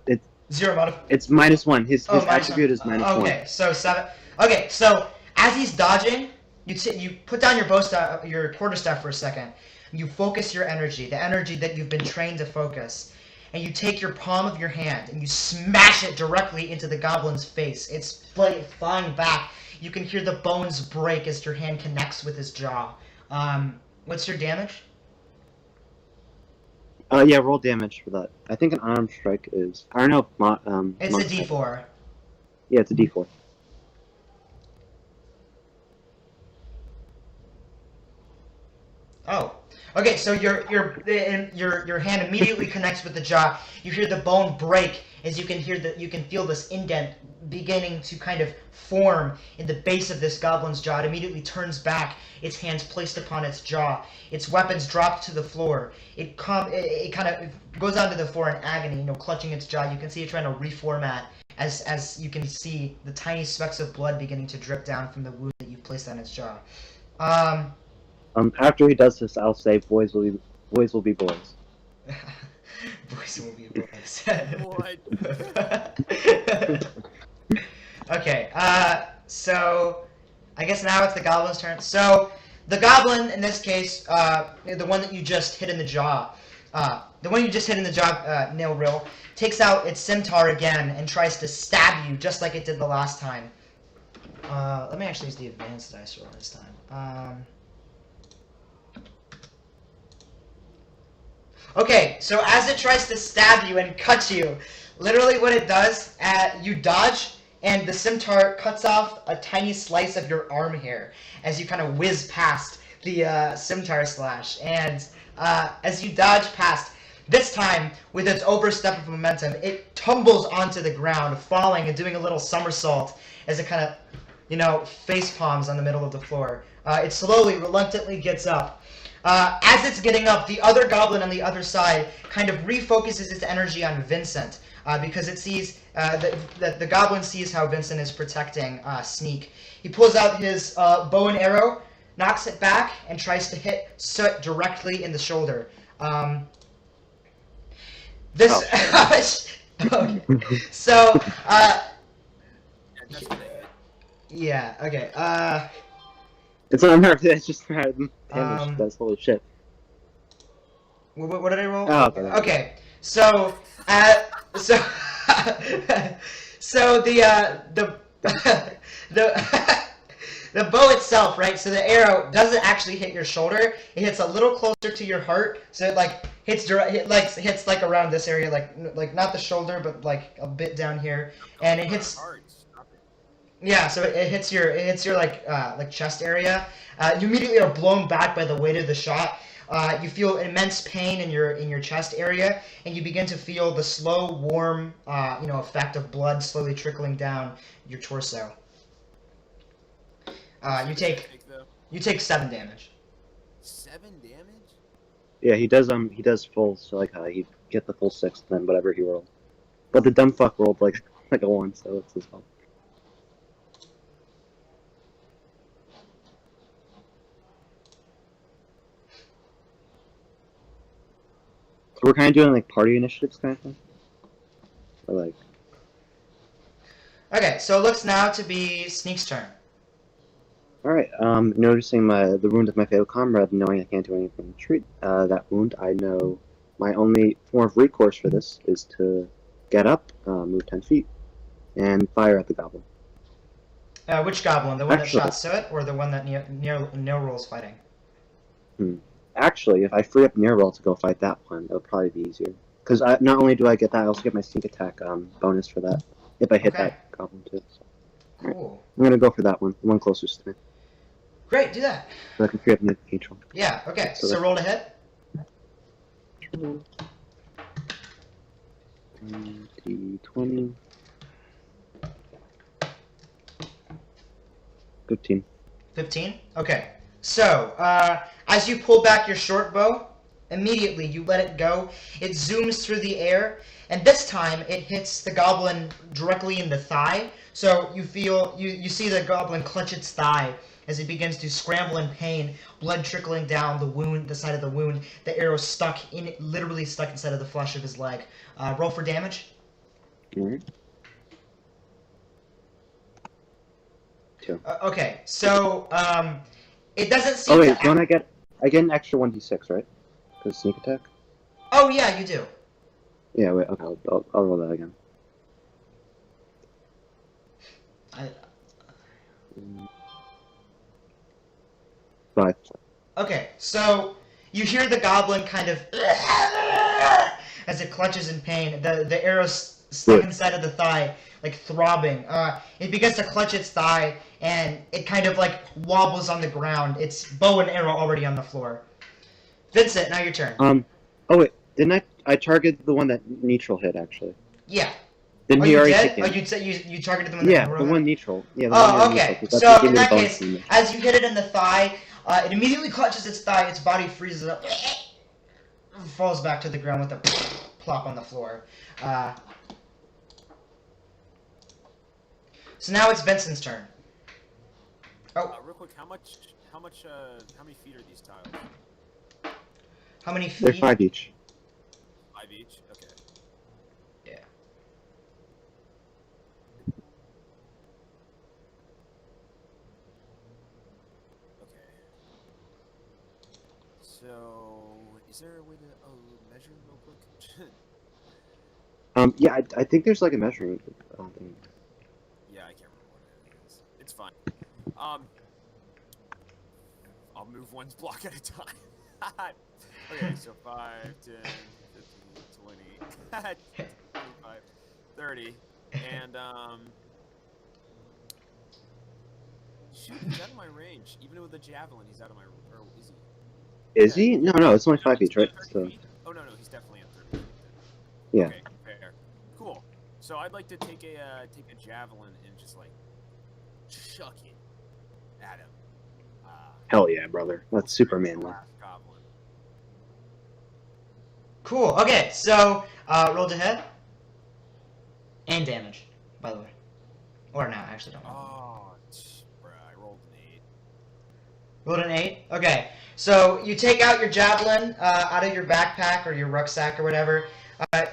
0 modifier. it's -1. His -1. attribute is -1. Okay, so 7. Okay, so as he's dodging, you put down your quarterstaff for a second. You focus your energy, the energy that you've been trained to focus, and you take your palm of your hand and you smash it directly into the goblin's face. It's flying back. You can hear the bones break as your hand connects with his jaw. What's your damage? Yeah, roll damage for that. I think an unarmed strike is. I don't know. It's a d4. Yeah, it's a d4. Oh, okay. So your hand immediately connects with the jaw. You hear the bone break as you can feel this indent beginning to kind of form in the base of this goblin's jaw. It immediately turns back. Its hands placed upon its jaw. Its weapons dropped to the floor. It kind of goes onto the floor in agony, clutching its jaw. You can see it trying to reformat as you can see the tiny specks of blood beginning to drip down from the wound that you've placed on its jaw. After he does this, I'll say, "Boys will be boys." Boys will be boys. What? Okay, so I guess now it's the goblin's turn. So the goblin, in this case, the one that you just hit in the jaw, Nilril, takes out its scimitar again and tries to stab you just like it did the last time. Let me actually use the advanced dice roll this time. Okay, so as it tries to stab you and cut you, literally what it does, you dodge, and the scimitar cuts off a tiny slice of your arm hair as you kind of whiz past the scimitar slash. And as you dodge past, this time, with its overstep of momentum, it tumbles onto the ground, falling and doing a little somersault as it kind of, face palms on the middle of the floor. It slowly, reluctantly gets up. As it's getting up, the other goblin on the other side kind of refocuses its energy on Vincent, because it sees that the goblin sees how Vincent is protecting Sneak. He pulls out his bow and arrow, knocks it back, and tries to hit Soot directly in the shoulder. Okay. So, yeah, okay. It's not unarmed. It's just damage does. Holy shit. What did I roll? Oh, okay. Okay. So, so the the bow itself, right? So the arrow doesn't actually hit your shoulder. It hits a little closer to your heart, so it hits like around this area, like not the shoulder, but like a bit down here, and it hits. Hard. Stop it. Yeah, so it hits your like chest area. You immediately are blown back by the weight of the shot. You feel immense pain in your chest area, and you begin to feel the slow, warm, effect of blood slowly trickling down your torso. You take 7 damage. 7 damage? Yeah, he does full, so like he get the full 6, then whatever he rolled. But the dumb fuck rolled like a 1, so it's his fault. So we're kind of doing like party initiatives kind of thing? Or like... Okay, so it looks now to be Sneak's turn. Alright, noticing the wound of my fatal comrade, knowing I can't do anything to treat that wound, I know my only form of recourse for this is to get up, move 10 feet, and fire at the goblin. Which goblin? The one Actually, that shot Suet, or the one that Neilroll's fighting? Actually, if I free up Nearroll to go fight that one, it'll probably be easier. Because not only do I get that, I also get my sneak attack bonus for that, if I hit that goblin too. So. Cool. I'm gonna go for that one, the one closest to me. Great, do that. So I can free up neutral. Yeah, okay, so roll to hit. 20. 15. 15? Okay. So, as you pull back your short bow, immediately you let it go. It zooms through the air, and this time it hits the goblin directly in the thigh. So you see the goblin clutch its thigh as it begins to scramble in pain, blood trickling down the side of the wound. The arrow literally stuck inside of the flesh of his leg. Roll for damage. Alright. 2. Okay, so it doesn't seem. Oh wait, don't I get an extra 1d6, right? For sneak attack. Oh yeah, you do. Yeah, wait. Okay, I'll roll that again. Five. Okay, so you hear the goblin kind of as it clutches in pain. The arrow's stuck inside of the thigh, like throbbing. It begins to clutch its thigh, and it kind of like wobbles on the ground. Its bow and arrow already on the floor. Vincent, now your turn. Oh wait, didn't I target the one that neutral hit actually? Yeah. Didn't he already did? take Oh, you targeted the one that Yeah, neutral the hit? one neutral. Yeah. Oh, okay. So in that case, as you hit it in the thigh, it immediately clutches its thigh. Its body freezes up, falls back to the ground with a plop on the floor. So now it's Vincent's turn. Oh. Real quick, how many feet are these tiles? How many feet? They're 5 each. 5 each? Okay. Yeah. Okay. So, is there a way to measure real quick? Yeah, I think there's like a measuring thing. Yeah, I can't remember what it is. It's fine. I'll move one block at a time. Okay, so 5, 10, 15, 20, 25, 30, and shoot, he's out of my range. Even with the javelin, he's out of my. Or is he? Is he? No, it's only 5 each, right? So. Oh no, he's definitely at 30. Yeah. Okay, fair. Cool. So I'd like to take a javelin and just like chuck it at him. Hell yeah, brother. That's Superman, though. Cool. Okay, so roll to hit and damage, by the way. Or no, I actually don't know. Oh, bruh, I rolled an 8. Rolled an 8? Okay. So you take out your javelin out of your backpack or your rucksack or whatever.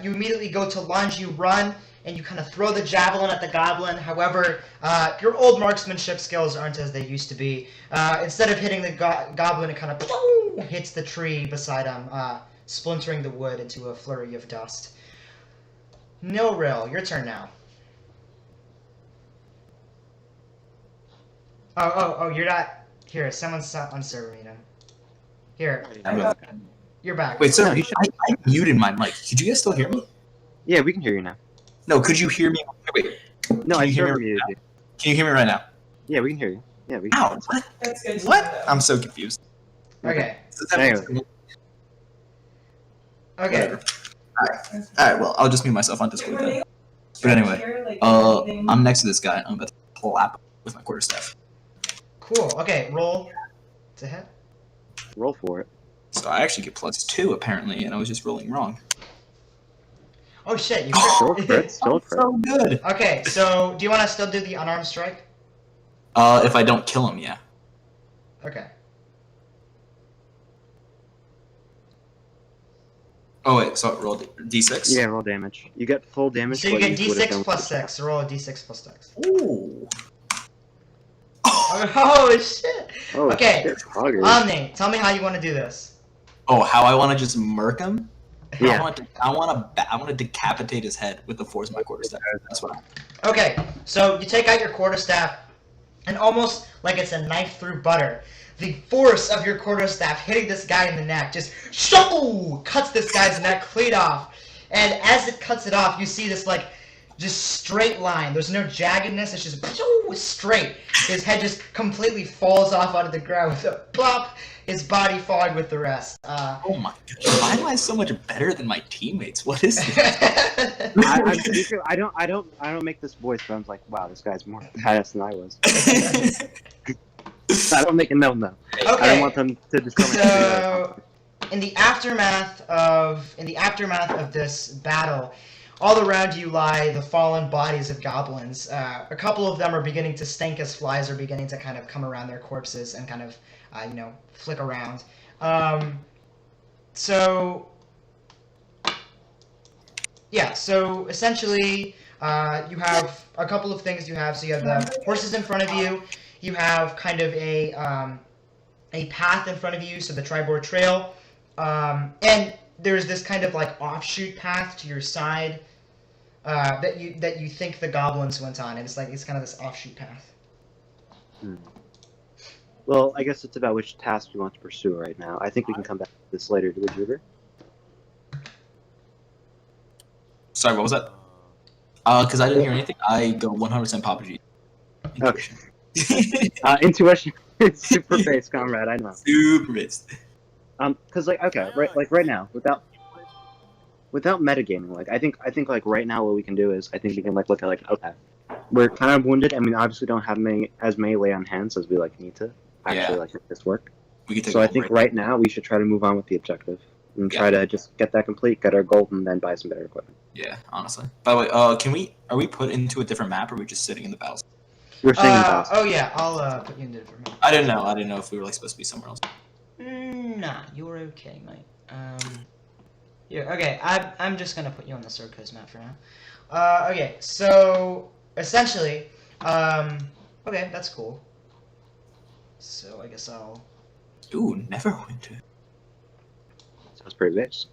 You immediately go to lunge, you run, and you kind of throw the javelin at the goblin. However, your old marksmanship skills aren't as they used to be. Instead of hitting the goblin, it kind of hits the tree beside him, splintering the wood into a flurry of dust. Nilril, your turn now. Oh, you're not... Here, someone's on server meeting. Here. You're back. Wait, so I muted my mic. Could you guys still hear me? Yeah, we can hear you now. No, could you hear me? Wait. No, I you hear still me muted right you. Can you hear me right now? Yeah, we can hear you. Yeah, we can. Ow! What? That's good. to What? know. I'm so confused. Okay. Anyway. Okay. Alright, well, I'll just mute myself on Discord then. But anyway, Here, like, I'm next to this guy. I'm about to clap with my quarterstaff. Cool. Okay. Roll to hit. Roll for it. So I actually get +2 apparently, and I was just rolling wrong. Oh shit! You Still crit. Still crit. So good. Okay. So do you want to still do the unarmed strike? If I don't kill him, yeah. Okay. Oh wait, so roll d6. Yeah, roll damage. You get full damage. So you what get would've d6 done plus with 6. So roll a d6 plus 6. Ooh. Oh shit! Oh, Okay. shit, Hogger. Omni, tell me how you want to do this. Oh, how I want to just murk him? Yeah. I want to decapitate his head with the force of my quarterstaff. That's what. Okay, so you take out your quarterstaff, and almost like it's a knife through butter, the force of your quarterstaff hitting this guy in the neck just cuts this guy's neck clean off. And as it cuts it off, you see this like just straight line. There's no jaggedness. It's just straight. His head just completely falls off onto the ground with a plop. His body falling with the rest. Oh my gosh! Why am I so much better than my teammates? What is this? I don't make this voice, but I'm like, wow, this guy's more badass than I was. I don't make a no. I Okay. don't want them to discover. So, in the aftermath of this battle, all around you lie the fallen bodies of goblins. A couple of them are beginning to stink as flies are beginning to kind of come around their corpses and kind of, flick around. So essentially, you have a couple of things you have. So you have the horses in front of you. You have kind of a path in front of you, so the 𝗁𝗏𝗁𝗁 Trail. And there's this kind of like offshoot path to your side that you think the goblins went on, and it's kind of this offshoot path. Well, I guess it's about which task we want to pursue right now. I think we can come back to this later. Would you agree? Sorry, what was that? Because I didn't hear anything. I go 100% Papa G. Okay. Intuition, super base, comrade. I know. Super based. Because right now, without metagaming, I think like right now what we can do is I think we can look at okay, we're kind of wounded. I mean, obviously don't have as many lay on hands as we need to actually make this work. We can take so I think right now we should try to move on with the objective and try to just get that complete, get our gold, and then buy some better equipment. Yeah, honestly. By the way, are we put into a different map, or are we just sitting in the battles? We're sitting in the battle. Oh yeah, I'll put you in a different map. I didn't know if we were supposed to be somewhere else. Nah, you're okay, mate. Yeah, okay, I'm just gonna put you on the Circos map for now. Okay, so essentially, okay, that's cool. So I guess I'll. Ooh, Neverwinter. Sounds pretty base.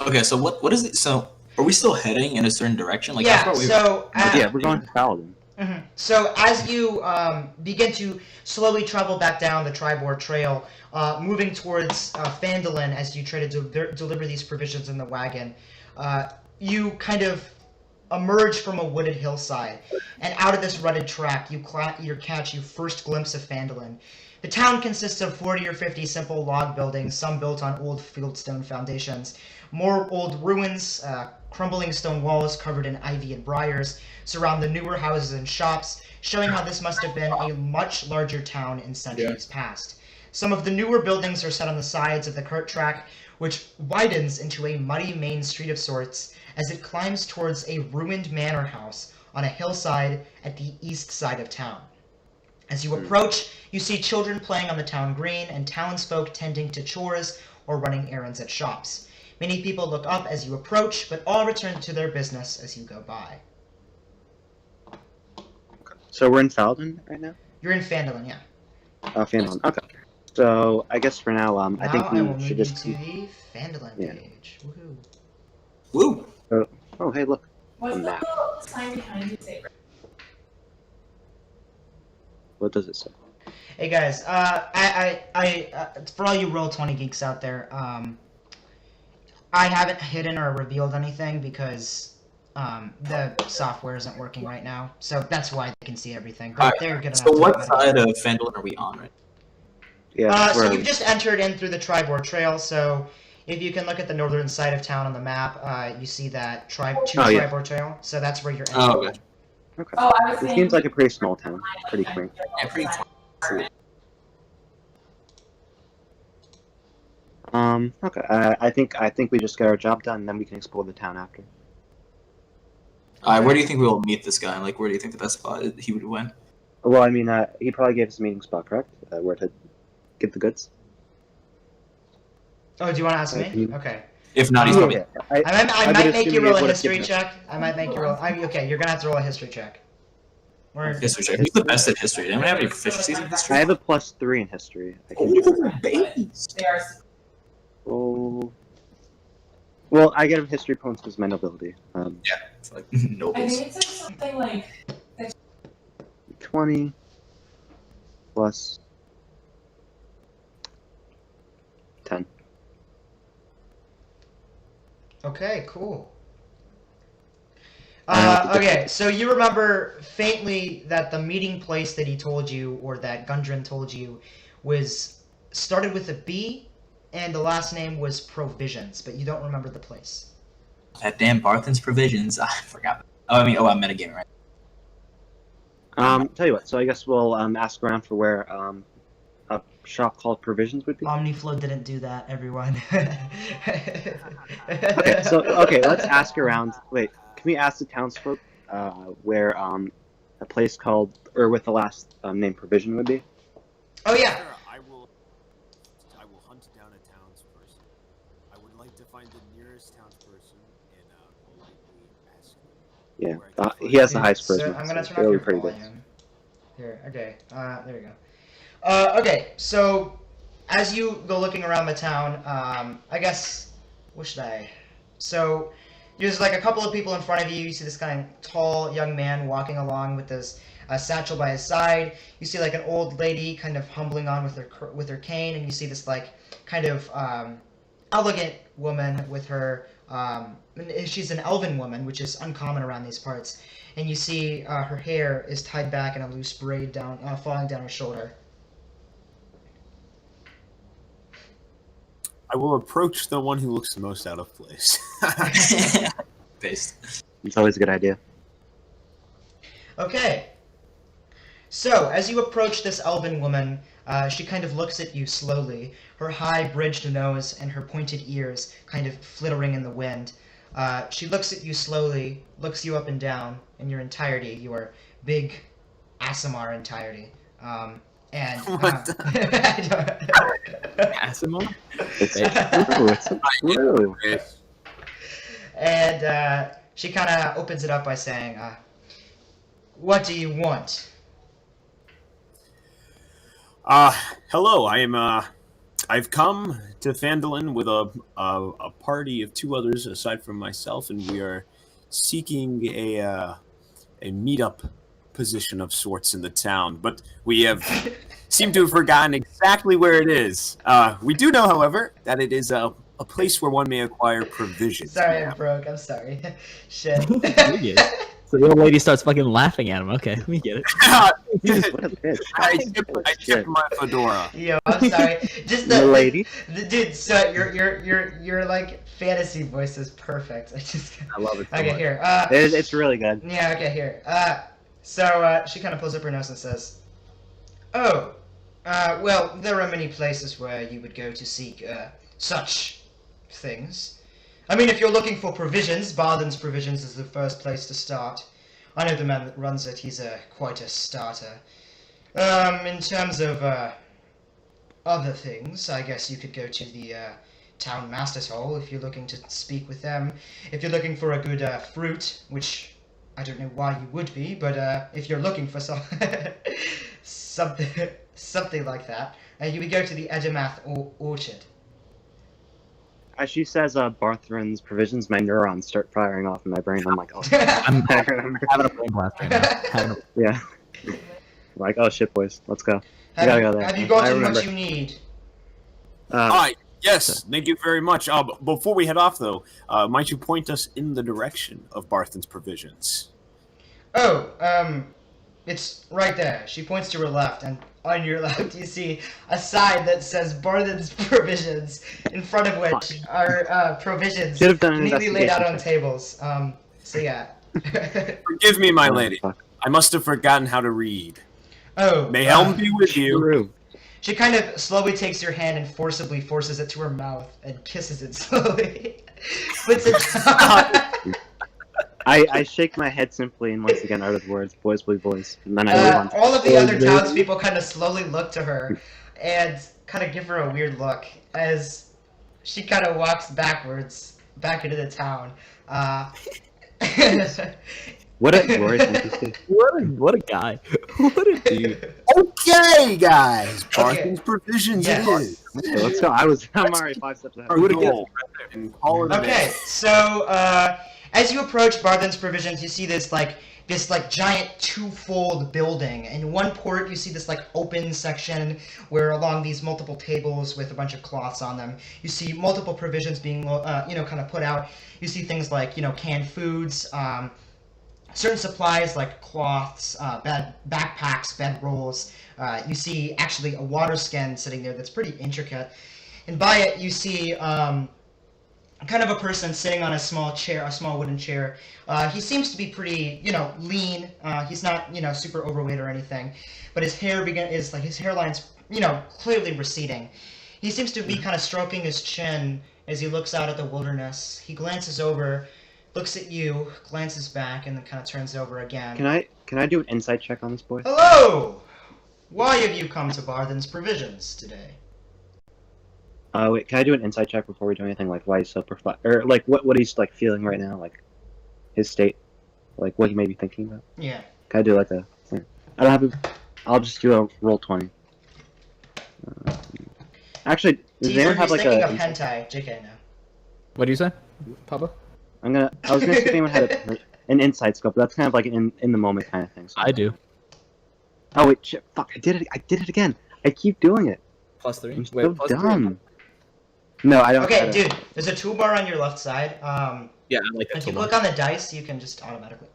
Okay, so what is it? So are we still heading in a certain direction? Like Yeah. that's what So yeah, we're going to Paladin. Mm-hmm. So as you begin to slowly travel back down the 𝗁𝗏𝗁𝗁 Trail, moving towards Phandelver as you try to deliver these provisions in the wagon, you kind of emerge from a wooded hillside, and out of this rutted track, you catch your first glimpse of Phandelver. The town consists of 40 or 50 simple log buildings, some built on old fieldstone foundations, more old ruins, crumbling stone walls covered in ivy and briars surround the newer houses and shops, showing how this must have been a much larger town in centuries past. Some of the newer buildings are set on the sides of the cart track, which widens into a muddy main street of sorts as it climbs towards a ruined manor house on a hillside at the east side of town. As you approach, you see children playing on the town green and townsfolk tending to chores or running errands at shops. Many people look up as you approach, but all return to their business as you go by. So we're in Paladin right now? You're in Phandelver, yeah. Phandelin. Okay. So I guess for now, I think I will we move should you just. to the Phandelver page. Woohoo. Woo! Oh, hey, look. What's On the that. little sign behind you say? What does it say? Hey guys, for all you Roll20 geeks out there, I haven't hidden or revealed anything because the software isn't working right now, so that's why they can see everything. But Alright, they're good enough. So to what know side how to- of Phandelver are we on, right? Yeah. So you've just entered in through the Tribord Trail. So if you can look at the northern side of town on the map, you see that Tribord Trail. So that's where you're entering. Oh, okay. Okay. Oh, I was It saying. seems like a pretty small town. Pretty quaint. Yeah, pretty cool. Okay. I think we just get our job done, and then we can explore the town after. Where do you think we'll meet this guy? Like, where do you think the best spot he would win? Well, I mean, he probably gave us a meeting spot, correct? Where to get the goods. Oh, do you want to ask me? Can you- Okay. If not, he's Oh, probably. Yeah. I would might make assume you he roll a would've history given us- check. I might make you roll. Okay, you're gonna have to roll a history check. Or, History check. Who's the best at history? Anyone have any proficiencies in history? I have a +3 in history. I can Ooh, babies. They are. roll. Well, I get a history points because my nobility. It's like I nobles. think it says something like 20 plus 10. okay, cool. Okay, so you remember faintly that the meeting place that he told you, or that Gundren told you, started with a B, and the last name was Provisions, but you don't remember the place. That damn Barthen's provisions. I forgot. I'm metagaming, right? Tell you what. So I guess we'll ask around for where a shop called Provisions would be. Omniflow didn't do that, everyone. Okay, so let's ask around. Wait, can we ask the townsfolk where a place called or with the last name Provision would be? Oh yeah. Sure, I will hunt down a townsperson. I would like to find the nearest townsperson and politely ask them. Yeah, where I can he has the find highest So charisma. I'm gonna so turn off it'll your be pretty good. volume. Here, okay. There we go. Okay, so as you go looking around the town, I guess, what should I? So there's like a couple of people in front of you. You see this kind of tall young man walking along with this satchel by his side. You see like an old lady kind of humbling on with her cane, and you see this like kind of elegant woman with her. She's an elven woman, which is uncommon around these parts. And you see her hair is tied back in a loose braid down, falling down her shoulder. I will approach the one who looks the most out of place. Based. It's always a good idea. Okay. So, as you approach this elven woman, she kind of looks at you slowly, her high bridged nose and her pointed ears kind of flittering in the wind. She looks at you slowly, looks you up and down in your entirety, your big ASMR entirety. And What Asimov? It's true. And she kind of opens it up by saying, "What do you want?" Hello. I've come to Phandalin with a party of 2 others aside from myself, and we are seeking a meetup position of sorts in the town. But we have seem to have forgotten exactly where it is. We do know, however, that it is a place where one may acquire provisions. Sorry, I broke. I'm sorry. Shit. We get it. So the old lady starts fucking laughing at him. Okay, we get it. What a bitch. I tipped my fedora. Yo, I'm sorry. Just The lady. Dude. So your like fantasy voice is perfect. I love it so Okay, much. here. It's really good. Yeah. Okay, here. So she kind of pulls up her nose and says, "Oh, well, there are many places where you would go to seek such things. I mean, if you're looking for provisions, Barden's Provisions is the first place to start. I know the man that runs it. He's quite a starter. In terms of other things, I guess you could go to the Town Master's Hall if you're looking to speak with them. If you're looking for a good fruit, which I don't know why you would be, but if you're looking for something like that, you would go to the Edermath Orchard." As she says, Barthren's Provisions, my neurons start firing off in my brain. I'm like, oh, I'm I remember. having a brain blast right now. Yeah. Like, oh shit, boys, let's go. I gotta go there. Have you I gotten remember. what you need? I Yes, thank you very much. Before we head off, though, might you point us in the direction of Barthen's provisions? Oh, it's right there. She points to her left, and on your left you see a sign that says Barthen's Provisions, in front of which are provisions Should have done an neatly laid out on investigation tables. So yeah. Forgive me, my Oh, lady. fuck. I must have forgotten how to read. Oh. May help be with you. True. She kind of slowly takes your hand and forcibly forces it to her mouth and kisses it slowly. Puts it down. I shake my head simply and once again utter the words, boys, boys, and then I move on. All of the other townspeople kind of slowly look to her and kind of give her a weird look as she kind of walks backwards back into the town. What a glorious entity. What a guy. What a dude. Okay, guys. Okay. Barthen's Provisions Yes. it is. Okay, let's go. I'm already 5 steps ahead. Our goal. And call it a Okay, day. so as you approach Barthen's Provisions, you see this giant two-fold building. In one port, you see this open section where along these multiple tables with a bunch of cloths on them, you see multiple provisions being kind of put out. You see things like canned foods, certain supplies like cloths, backpacks, bedrolls. You see actually a water skin sitting there that's pretty intricate, and by it you see kind of a person sitting on a small chair, a small wooden chair. He seems to be pretty, lean. He's not, super overweight or anything, but his hair his hairline's, clearly receding. He seems to be kind of stroking his chin as he looks out at the wilderness. He glances over, looks at you, glances back, and then kind of turns over again. Can I do an insight check on this boy? Hello! Why have you come to Barthen's Provisions today? Wait, can I do an insight check before we do anything? Like why he's so or like what he's feeling right now, like his state, like what he may be thinking about. Yeah. Can I do like a thing? I don't have to. I'll just do a roll 20. Actually, does anyone have like thinking a? of hentai. JK, no. What do you say, Papa? I was gonna see if anyone had an insight scope, but that's kind of like an in the moment kind of thing. So. I do. Oh wait, shit! Fuck! I did it again. I keep doing it. +3. I'm so dumb. No, I don't. Okay, dude, there's a toolbar on your left side. Yeah, I like If that. you click on the dice, you can just automatically.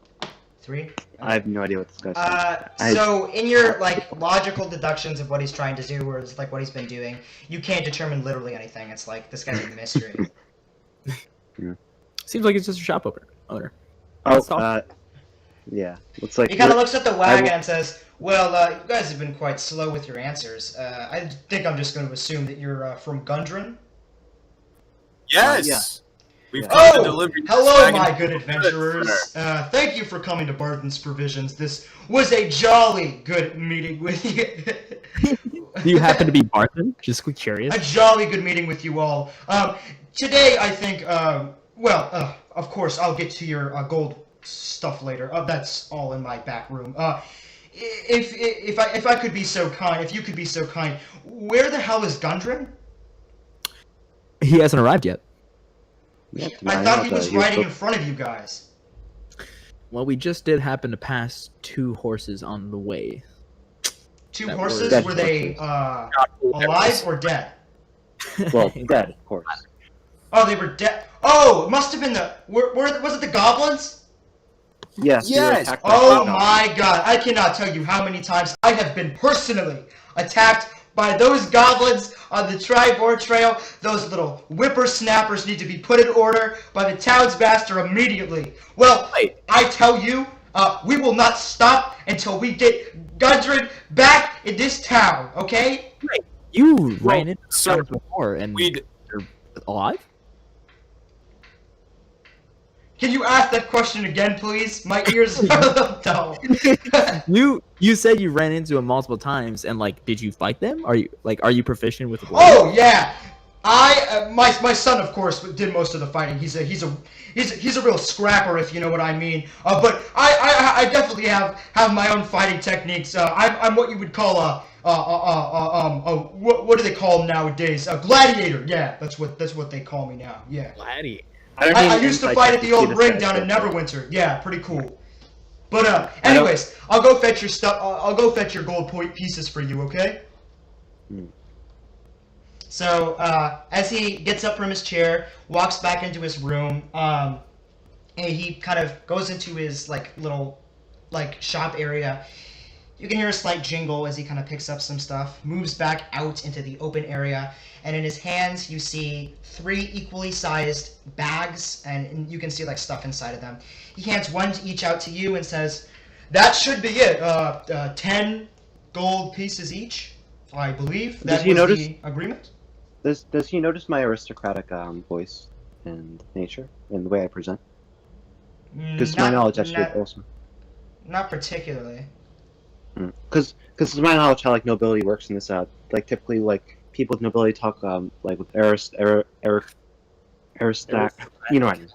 3. I have no idea what this guy's saying. So in your logical deductions of what he's trying to do, or it's what he's been doing, you can't determine literally anything. It's like this guy's a mystery. Seems like it's just a shop owner. Oh, yeah. Looks like He kind of looks at the wagon and says, "Well, you guys have been quite slow with your answers. I think I'm just going to assume that you're from Gundren." Yes. Yeah. We've come to Oh, deliver this hello, wagon. my good adventurers. Thank you for coming to Barthen's Provisions. This was a jolly good meeting with you. Do you happen to be Barthen? Just curious. A jolly good meeting with you all. Today, I think, of course, I'll get to your gold stuff later. That's all in my back room. If I could be so kind, if you could be so kind, where the hell is Gundren? He hasn't arrived yet. Yeah, I thought he was riding in front of you guys. Well, we just did happen to pass 2 horses on the way. Two That horses? was- Were they alive or dead? Well, dead, of course. Oh, they were dead. Oh, it must have been was it the goblins? Yes. you were Yes. attacked by Oh goblins. my god, I cannot tell you how many times I have been personally attacked by those goblins on the Tri-Boar Trail. Those little whippersnappers need to be put in order by the townsmaster immediately. Well, Wait. I tell you, we will not stop until we get Gundren back in this town, okay? You ran into sir, them before and We'd you're alive? Can you ask that question again, please? My ears are a little dull. You said you ran into him multiple times, and did you fight them? Are you proficient with the blade? Oh yeah, my son of course did most of the fighting. He's a real scrapper, if you know what I mean. But I definitely have my own fighting techniques. I'm what you would call what do they call them nowadays? A gladiator. Yeah, that's what they call me now. Yeah. Gladiator. I used to fight at the old ring down in Neverwinter. Yeah, pretty cool. But anyways, I'll go fetch your stuff. I'll go fetch your gold point pieces for you. Okay? So as he gets up from his chair, walks back into his room, and he kind of goes into his little shop area. You can hear a slight jingle as he kind of picks up some stuff, moves back out into the open area, and in his hands you see 3 equally sized bags, and you can see stuff inside of them. He hands one each out to you and says, "That should be it. 10 gold pieces each, I believe. That was the agreement." Does he notice my aristocratic voice and nature and the way I present? Because to my knowledge, that's awesome. Not particularly. Because to my knowledge, how nobility works in this, typically people with nobility talk with aristocratic, you know what I mean?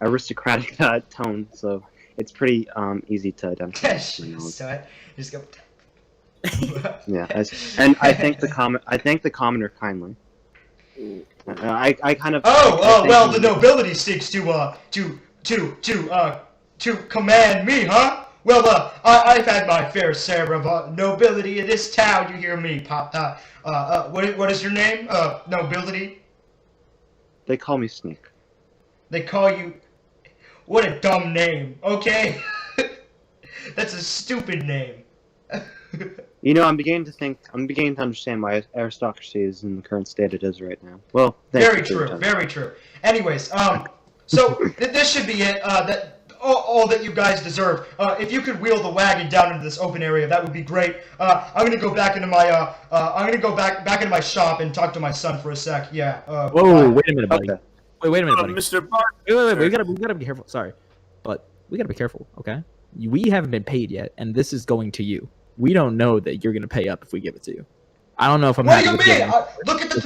Aristocratic tone. So it's pretty easy to identify. So just go. Yeah, and I thank the commoner kindly. I kind of. Well, the nobility seeks to command me, huh? Well, I've had my fair share of nobility in this town. You hear me, Pop? What is your name? Nobility. They call me Sneak. They call you. What a dumb name. Okay, that's a stupid name. You know, I'm beginning to understand why aristocracy is in the current state it is right now. Well, very true. Anyways, so this should be it. All that you guys deserve. If you could wheel the wagon down into this open area, that would be great. I'm gonna go back into my back into my shop and talk to my son for a sec. Yeah. Whoa, wait a minute, buddy. Okay. Wait a minute, buddy. Mr. Bart. Wait. We gotta be careful. Sorry, but we gotta be careful. Okay, we haven't been paid yet, and this is going to you. We don't know that you're gonna pay up if we give it to you. I don't know if I'm. What do you mean? Look at the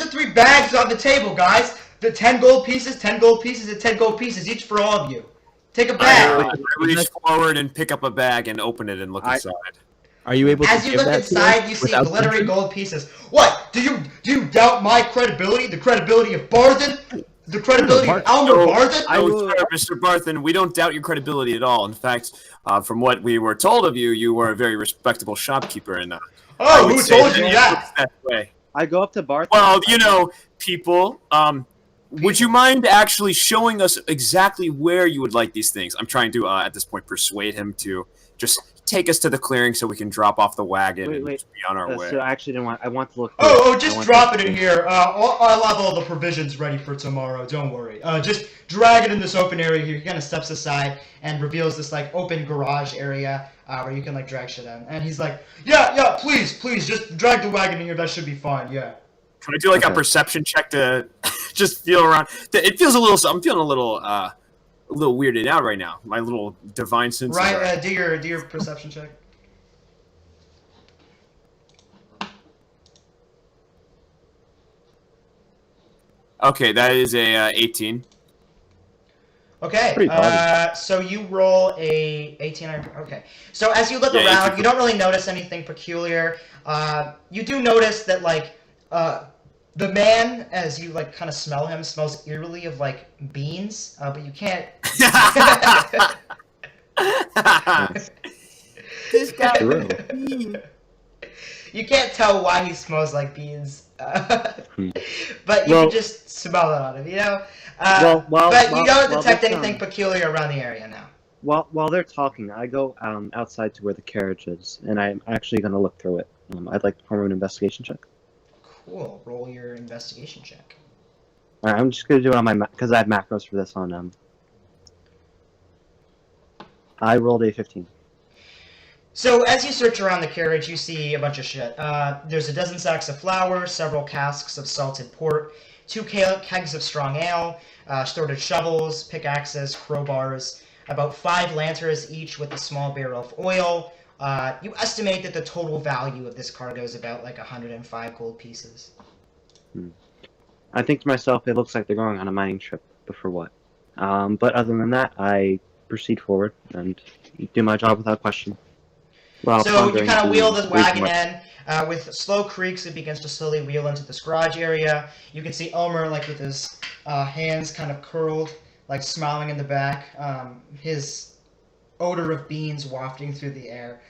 three bags on the table, guys. The 10 gold pieces, 10 gold pieces, and 10 gold pieces each for all of you. Take a bag. I reach forward and pick up a bag and open it and look inside. Are you able to As you look inside, you see glittering gold pieces. What? Do you doubt my credibility? The credibility of Barthen? The credibility of Elmer Barthen? Mr. Barthen, we don't doubt your credibility at all. In fact, from what we were told of you, you were a very respectable shopkeeper. And who told you that? Way. I go up to Barthen. Well, you know, people. Would you mind actually showing us exactly where you would like these things? I'm trying to, at this point, persuade him to just take us to the clearing so we can drop off the wagon and just be on our way. So I actually didn't want. I want to look. Just drop it in here. I'll have all the provisions ready for tomorrow. Don't worry. Just drag it in this open area here. He kind of steps aside and reveals this open garage area where you can drag shit in. And he's like, yeah, please, just drag the wagon in here. That should be fine. Yeah. Can I do a perception check to just feel around? It feels a little. I'm feeling a little weirded out right now. My little divine sense. Right. Do your perception check. Okay, that is a 18. Okay. So you roll a 18. Okay. So as you look around, you don't really notice anything peculiar. You do notice that the man, as you kind of smell him, smells eerily of beans, but you can't. This guy. You can't tell why he smells like beans, but you can just smell it on him, you know. But you don't detect anything peculiar around the area now. While they're talking, I go outside to where the carriage is, and I'm actually going to look through it. I'd like to perform an investigation check. Cool. Roll your investigation check. Alright, I'm just gonna do it on my because I have macros for this on I rolled a 15. So as you search around the carriage, you see a bunch of shit. There's a dozen sacks of flour, several casks of salted port, 2 kegs of strong ale, stored shovels, pickaxes, crowbars, about 5 lanterns each with a small barrel of oil. You estimate that the total value of this cargo is about 105 gold pieces. I think to myself, it looks like they're going on a mining trip, but for what? But other than that, I proceed forward and do my job without question. So you kind of wheel the wagon in. With slow creaks, it begins to slowly wheel into this garage area. You can see Elmer, with his hands kind of curled, smiling in the back. His odor of beans wafting through the air.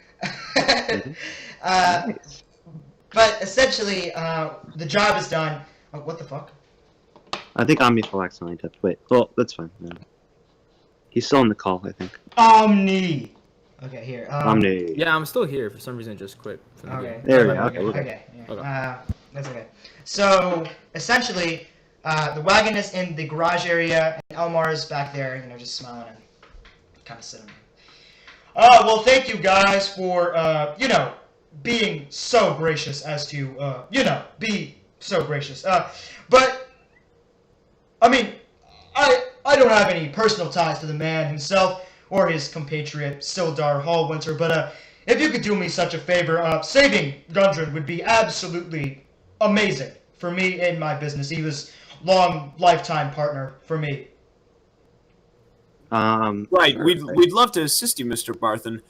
Nice. but essentially, the job is done. Oh, what the fuck? I think 𝗷cie𝗶𝘀𝗁 accidentally typed. Wait, well, that's fine. No. He's still on the call, I think. Omni. Okay, here. 𝗷cie. Yeah, I'm still here. For some reason, it just quit. From the Okay. game. There we go. Okay. Okay, Okay. Yeah. Okay. That's okay. So essentially, the wagon is in the garage area, and Elmar is back there, you know, just smiling and kind of sitting. Well, thank you guys for, you know, being so gracious as to, you know, be so gracious. But I mean, I don't have any personal ties to the man himself or his compatriot Sildar Hallwinter, but if you could do me such a favor, saving Gundren would be absolutely amazing for me and my business. He was long lifetime partner for me. Right, we'd love to assist you, Mr. Barthen.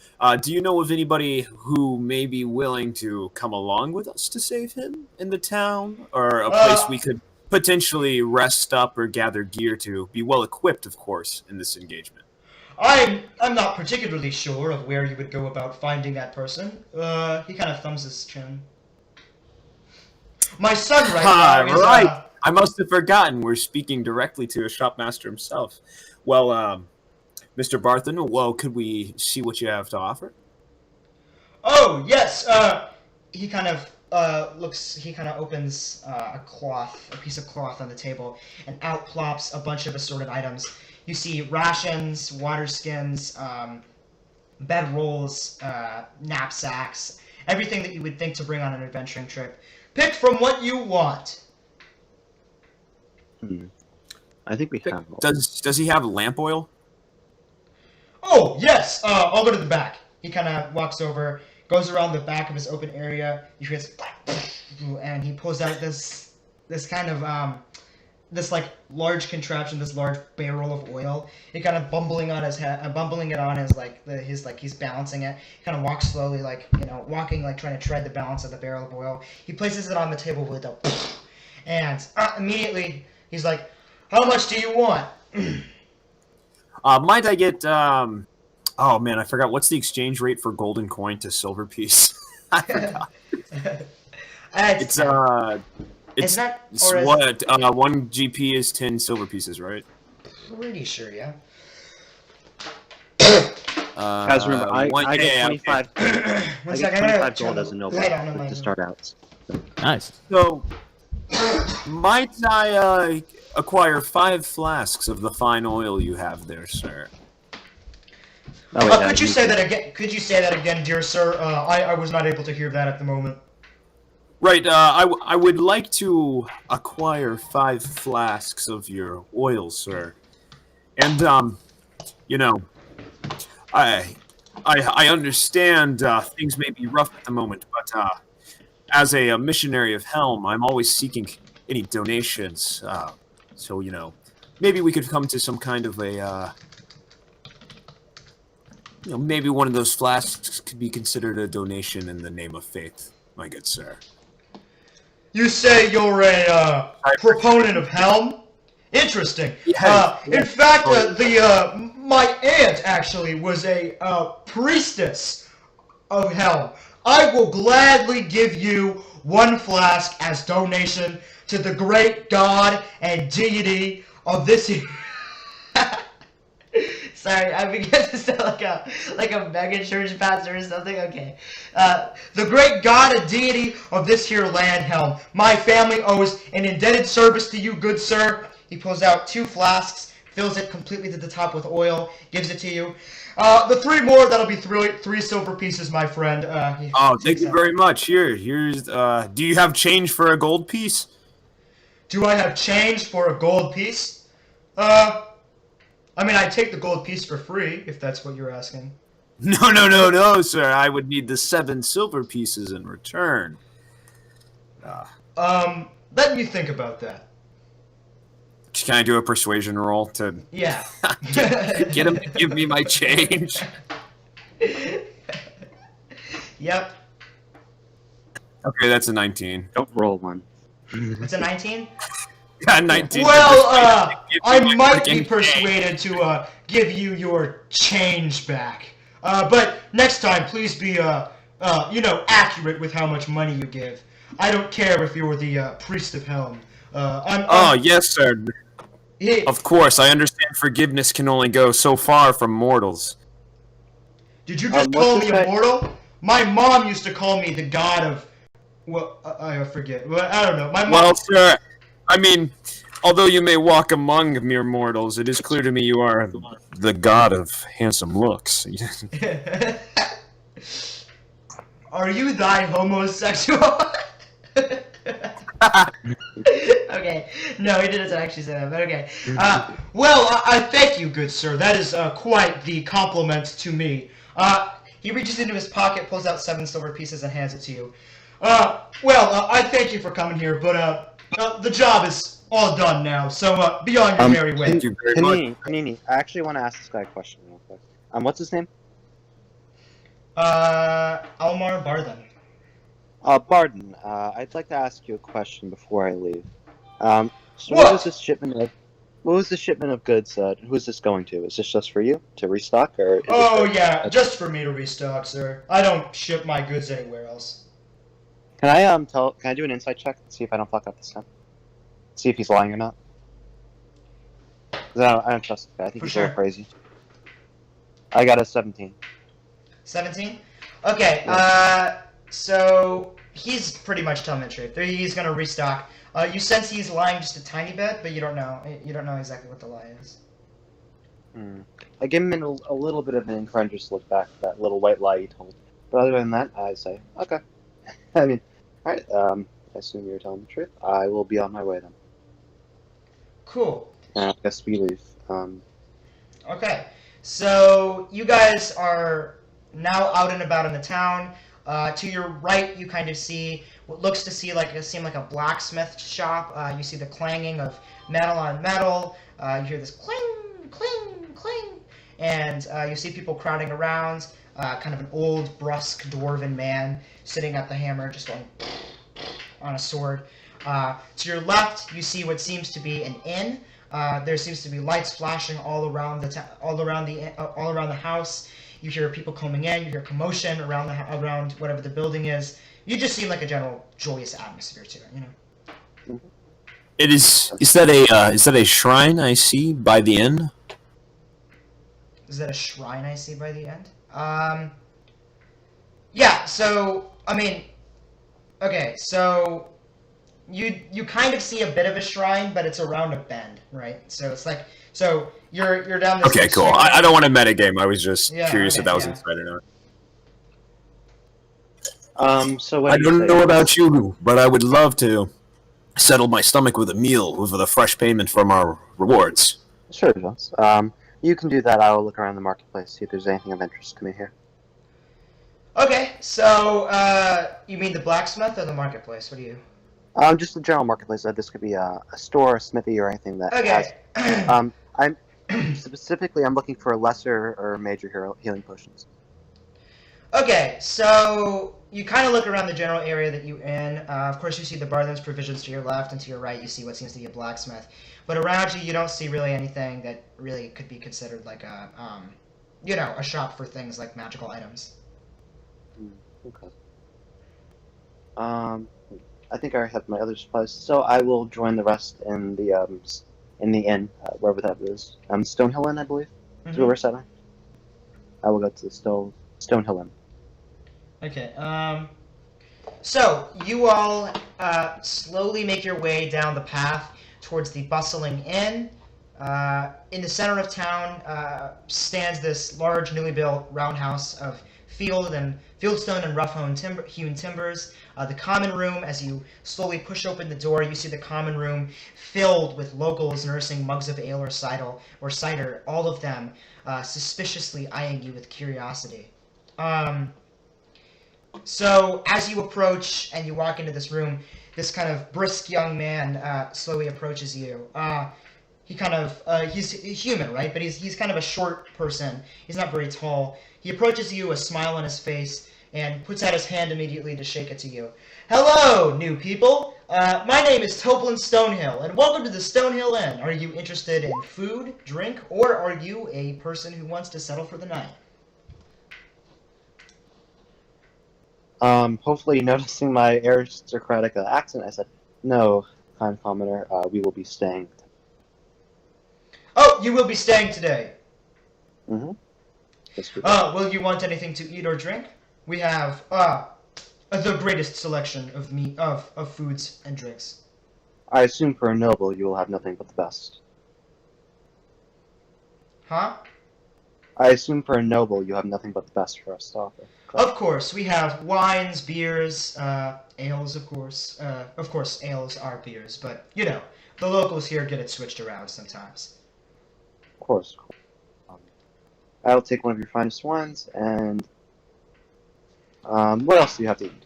Do you know of anybody who may be willing to come along with us to save him in the town, or a place we could potentially rest up or gather gear to? Be well equipped, of course, in this engagement. I'm not particularly sure of where you would go about finding that person. He kind of thumbs his chin. My son right now is... Right! I must have forgotten we're speaking directly to a shopmaster himself. Well, Mr. Barthen, well, could we see what you have to offer? Oh, yes, he kind of opens a piece of cloth on the table, and out plops a bunch of assorted items. You see rations, water skins, bed rolls, knapsacks, everything that you would think to bring on an adventuring trip. Pick from what you want. I think we have. Does he have lamp oil? Oh, yes, I'll go to the back. He kind of walks over, goes around the back of his open area, he hears, and he pulls out this kind of, this like large contraption, this large barrel of oil. He kind of bumbling on his head, bumbling it on his he's balancing it. He kind of walks slowly, like, you know, walking like trying to tread the balance of the barrel of oil. He places it on the table with a, and immediately he's like, "How much do you want?" Might I get? Oh man, I forgot. What's the exchange rate for golden coin to silver piece? I forgot. It's not, it's or is what 1 GP is 10 silver pieces, right? Pretty sure, yeah. Guys, remember, I get 25. One I second, get I'm 25 gonna gold as a noble light on my- to start out. Nice. So, might I acquire 5 flasks of the fine oil you have there, sir? Oh, wait, could you say that again? Could you say that again, dear sir? I was not able to hear that at the moment. Right, I would like to acquire 5 flasks of your oil, sir. And, you know, I understand things may be rough at the moment, but as a missionary of Helm, I'm always seeking any donations. So, you know, maybe we could come to some kind of a, you know, maybe one of those flasks could be considered a donation in the name of faith, my good sir. You say you're a proponent of Helm? Interesting. Yes, In fact, my aunt actually was a priestess of Helm. I will gladly give you 1 flask as donation to the great god and deity of this. Sorry, I began to sound like a mega church pastor or something. Okay. The great god and deity of this here land, Helm. My family owes an indebted service to you, good sir. He pulls out 2 flasks, fills it completely to the top with oil, gives it to you. The 3 more, that'll be 3 silver pieces, my friend. Thank you very much. Here's, do you have change for a gold piece? Do I have change for a gold piece? I mean, I'd take the gold piece for free, if that's what you're asking. No, sir. I would need the 7 silver pieces in return. Let me think about that. Can I do a persuasion roll to Yeah. get him to give me my change? Yep. Okay, that's a 19. Don't roll 1. It's a 19? Yeah, 19. Well, I might be freaking persuaded to give you your change back. But next time, please be, you know, accurate with how much money you give. I don't care if you're the priest of Helm. Oh, yes, sir. He, Of course, I understand forgiveness can only go so far from mortals. did you just what's call this me guy- immortal? My mom used to call me the god of. Well, I forget. Well, I don't know. My mom. Well, sir, I mean, although you may walk among mere mortals, it is clear to me you are the god of handsome looks. Are you thy homosexual? Okay. No, he didn't actually say that, but okay. Well, I thank you, good sir. That is quite the compliment to me. He reaches into his pocket, pulls out 7 silver pieces, and hands it to you. Well, I thank you for coming here, but the job is all done now, so be on your merry way. Thank you very much. Panini, I actually want to ask this guy a question real quick. What's his name? Almar Barthen. Barden, I'd like to ask you a question before I leave. So What? what was this shipment of? What was the shipment of goods? Who is this going to? Is this just for you to restock, or? Is Oh, this yeah, just for me to restock, sir. I don't ship my goods anywhere else. Can I Can I do an insight check and see if I don't fuck up this time? See if he's lying or not. 'Cause I don't trust this guy. I think For he's a little sure. crazy. I got a 17. 17? Okay, so he's pretty much telling the truth. He's gonna restock. You sense he's lying just a tiny bit, but you don't know. You don't know exactly what the lie is. I give him a little bit of an incredulous look back at that little white lie he told. But other than that, I say, okay. I mean, alright, I assume you're telling the truth. I will be on my way then. Cool. I guess we leave. Okay, so you guys are now out and about in the town. To your right, you kind of see what looks to seem like a blacksmith shop. You see the clanging of metal on metal. You hear this cling, cling, cling, and you see people crowding around. Kind of an old, brusque, dwarven man sitting at the hammer, just going on a sword. To your left, you see what seems to be an inn. There seems to be lights flashing all around the house. You hear people coming in. You hear commotion around whatever the building is. You just seem like a general joyous atmosphere to it, you know. It is. Is that a shrine I see by the inn? Is that a shrine I see by the end? Yeah. So I mean, okay. So you kind of see a bit of a shrine, but it's around a bend, right? So it's like you're down this. Okay, cool. I don't want to metagame. I was just curious if that was yeah. inside or not. So what I do you don't say? know about you, but I would love to settle my stomach with a meal with a fresh payment from our rewards. Sure, Jones. You can do that. I will look around the marketplace, see if there's anything of interest to me here. Okay. So you mean the blacksmith or the marketplace? What do you? Just the general marketplace. This could be a store, a smithy, or anything that Okay. has. I'm specifically I'm looking for lesser or major healing potions. Okay, so you kind of look around the general area that you're in. Of course, you see the Barthen's provisions to your left, and to your right, you see what seems to be a blacksmith. But around you, you don't see really anything that really could be considered like a, a shop for things like magical items. Okay. I think I already have my other supplies, so I will join the rest in the inn, wherever that is. Stonehill Inn, I believe. Is where we're settling. I will go to the Stonehill Inn. Okay, so you all slowly make your way down the path towards the bustling inn. In the center of town stands this large, newly built roundhouse of fieldstone and rough-hewn timbers. The common room, as you slowly push open the door, you see the common room filled with locals nursing mugs of ale or cider, all of them suspiciously eyeing you with curiosity. So as you approach and you walk into this room, this kind of brisk young man slowly approaches you. He's human, right? But he's kind of a short person. He's not very tall. He approaches you, a smile on his face, and puts out his hand immediately to shake it to you. Hello, new people. My name is Toplin Stonehill, and welcome to the Stonehill Inn. Are you interested in food, drink, or are you a person who wants to settle for the night? Hopefully noticing my aristocratic accent, I said, "No, kind commoner, we will be staying." Oh, you will be staying today. Mm-hmm. Will you want anything to eat or drink? We have the greatest selection of meat of foods and drinks. I assume for a noble you will have nothing but the best. Huh? I assume for a noble you have nothing but the best for us to offer. Correct? Of course, we have wines, beers, ales, of course. Of course, ales are beers, but, you know, the locals here get it switched around sometimes. Of course. I'll take one of your finest wines, and what else do you have to eat?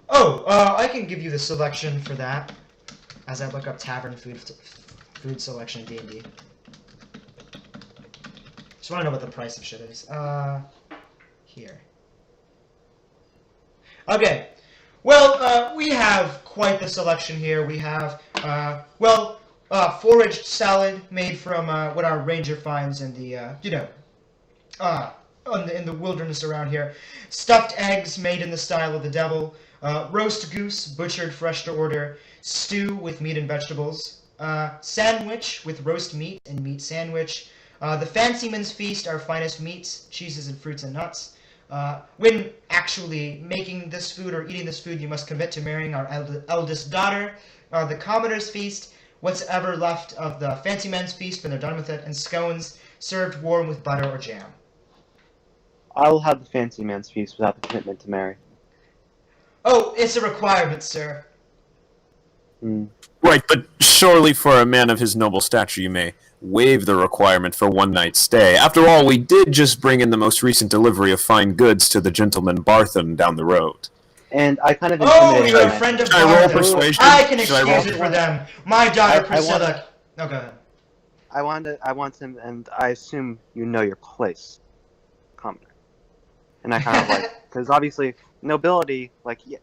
Oh, I can give you the selection for that, as I look up tavern food selection in D&D. Just want to know what the price of shit is. Here. Okay. Well, we have quite the selection here. We have, foraged salad made from what our ranger finds in the, in the wilderness around here. Stuffed eggs made in the style of the devil. Roast goose, butchered fresh to order. Stew with meat and vegetables. Sandwich with roast meat and meat sandwich. The Fancyman's Feast, our finest meats, cheeses, and fruits and nuts. When actually making this food or eating this food, you must commit to marrying our eldest daughter. The Commoner's Feast, what's ever left of the Fancyman's Feast when they're done with it, and scones served warm with butter or jam. I will have the fancy man's feast without the commitment to marry. Oh, it's a requirement, sir. Right, but surely for a man of his noble stature you may waive the requirement for one night's stay. After all, we did just bring in the most recent delivery of fine goods to the gentleman Bartham down the road. And I kind of Oh, intimidated you're a him. friend of Should I roll Bartham. persuasion? I can Should I roll excuse it for them. My daughter Priscilla... Oh, go ahead. I want him, and I assume you know your place, commoner. And I kind of like, because obviously nobility,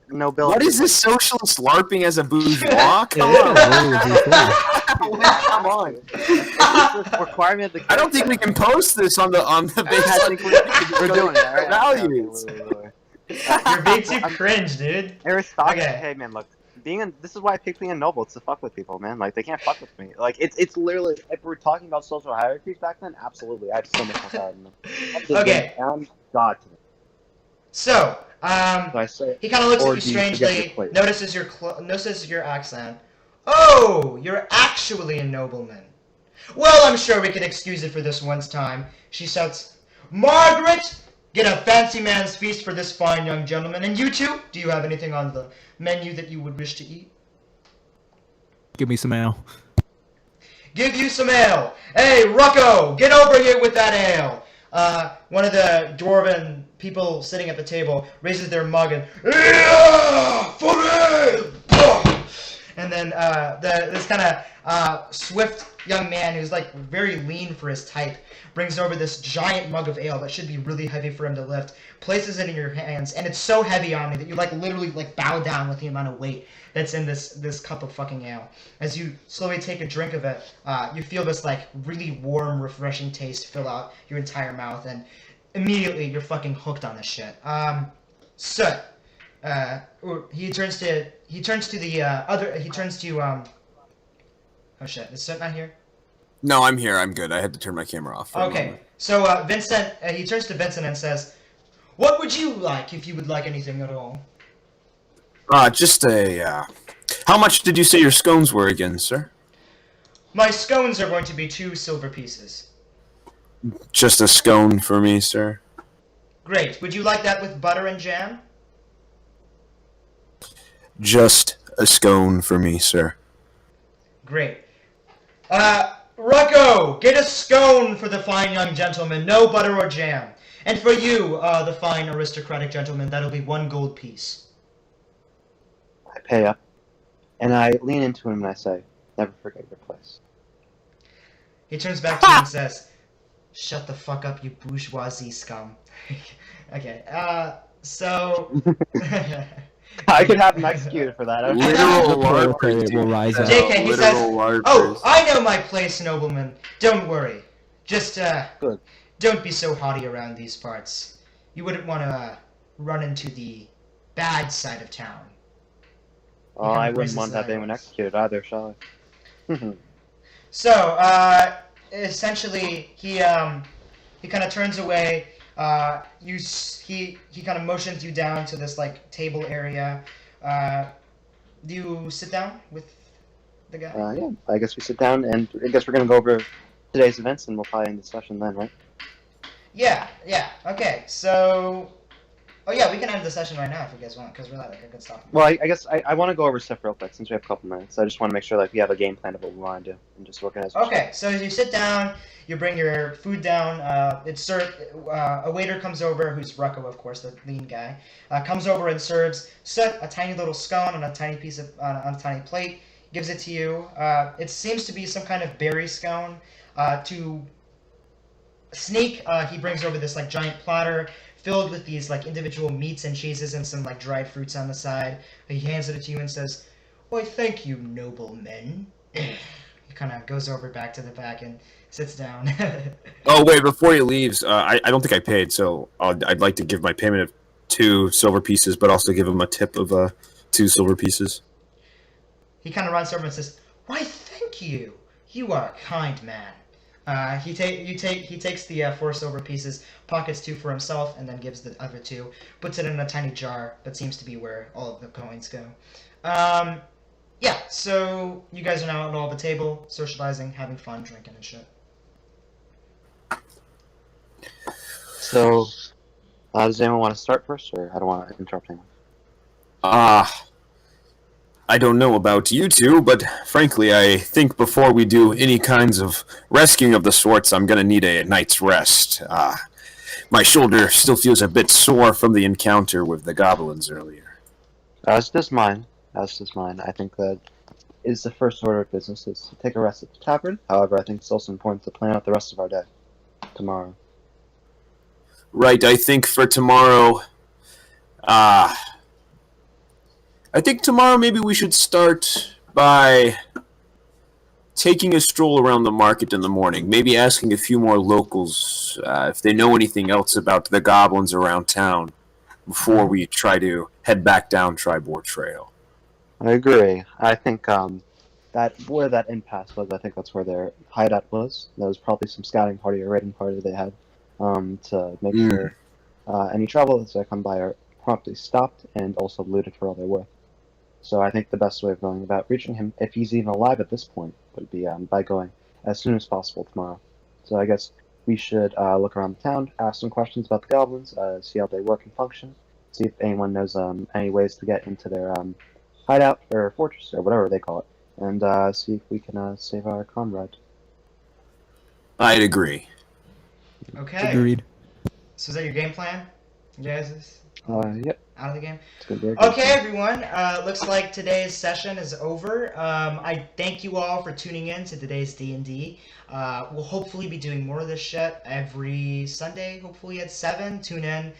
nobility. What is this socialist LARPing as a bourgeois? Come Yeah, on. Come on. It's a requirement of the I don't think we can post this on the base. I think we're doing it. All right. Values. You're being too cringe, dude. Aristocracy. Okay. Hey man, look. This is why I picked being a noble. It's to fuck with people, man. Like they can't fuck with me. Like it's literally. If we're talking about social hierarchies back then, absolutely, I have so much more power than them. Okay. I'm God to them. So, So I say, he kind of looks or at you do you forget your strangely, place? notices your accent. Oh, you're actually a nobleman. Well, I'm sure we can excuse it for this one time. She shouts, Margaret, get a fancy man's feast for this fine young gentleman. And you two, do you have anything on the menu that you would wish to eat? Give me some ale. Give you some ale. Hey, Rucko, get over here with that ale. One of the dwarven people sitting at the table raises their mug and, yeah, for ale! And then this kind of swift young man who's like very lean for his type brings over this giant mug of ale that should be really heavy for him to lift, places it in your hands, and it's so heavy on me that you literally bow down with the amount of weight that's in this cup of fucking ale. As you slowly take a drink of it, you feel this really warm, refreshing taste fill out your entire mouth, and immediately you're fucking hooked on this shit. So, he turns to oh shit, is Soot not here? No, I'm here. I'm good. I had to turn my camera off. Okay, so Vincent, he turns to Vincent and says, "What would you like if you would like anything at all?" Just a. How much did you say your scones were again, sir? My scones are going to be 2 silver pieces. Just a scone for me, sir. Great. Would you like that with butter and jam? Just a scone for me, sir. Great. Rucko, get a scone for the fine young gentleman, no butter or jam. And for you, the fine aristocratic gentleman, that'll be 1 gold piece. I pay up, and I lean into him and I say, "Never forget your place." He turns back to you and says, "Shut the fuck up, you bourgeoisie scum." Okay, so... I could have him executed for that. Okay? Literal credit will rise up. JK, he says, LARPers. "Oh, I know my place, nobleman. Don't worry. Just, Good. don't be so haughty around these parts. You wouldn't want to, run into the bad side of town. Oh, kinda I wouldn't raises want to have anyone eyebrows. executed either, shall I? So, essentially, he kind of turns away. He kind of motions you down to this like table area. Do you sit down with the guy? Yeah, I guess we sit down, and I guess we're gonna go over today's events, and we'll probably end the session then, right? Yeah. Okay. So, oh yeah, we can end the session right now if you guys want, because we're not like a good stuff. Well, I guess I want to go over stuff real quick since we have a couple minutes. I just want to make sure like we have a game plan of what we want to do and just organize. Okay, so you sit down, you bring your food down. It's served. A waiter comes over, who's Rucko, of course, the lean guy. Comes over and serves a tiny little scone on a tiny piece of on a tiny plate. Gives it to you. It seems to be some kind of berry scone. To Sneak, he brings over this like giant platter filled with these like individual meats and cheeses and some like dried fruits on the side. He hands it to you and says, "Why, thank you, noblemen." He kind of goes over back to the back and sits down. Oh wait, before he leaves, I don't think I paid, so I'd like to give my payment of 2 silver pieces, but also give him a tip of 2 silver pieces. He kind of runs over and says, "Why, thank you. You are a kind man." He takes the 4 silver pieces, pockets 2 for himself, and then gives the other 2. Puts it in a tiny jar that seems to be where all of the coins go. Yeah, so you guys are now at all the table, socializing, having fun, drinking and shit. So, does anyone want to start first, or I don't want to interrupt anyone? I don't know about you two, but frankly, I think before we do any kinds of rescuing of the sorts, I'm gonna need a night's rest. My shoulder still feels a bit sore from the encounter with the goblins earlier. As does mine. I think that is the first order of business is to take a rest at the tavern. However, I think it's also important to plan out the rest of our day tomorrow. Right, I think for tomorrow, I think tomorrow maybe we should start by taking a stroll around the market in the morning, maybe asking a few more locals if they know anything else about the goblins around town before we try to head back down Tribord Trail. I agree. I think that where that impasse was, I think that's where their hideout was. There was probably some scouting party or raiding party they had to make sure any travelers that come by are promptly stopped and also looted for all they're worth. So I think the best way of going about reaching him, if he's even alive at this point, would be by going as soon as possible tomorrow. So I guess we should look around the town, ask some questions about the goblins, see how they work and function, see if anyone knows any ways to get into their hideout or fortress or whatever they call it, and see if we can save our comrade. I'd agree. Okay. Agreed. So is that your game plan? You guys Yep. out of the game? It's gonna be a good Okay, time. everyone. Looks like today's session is over. I thank you all for tuning in to today's D&D. We'll hopefully be doing more of this shit every Sunday, hopefully at 7. Tune in.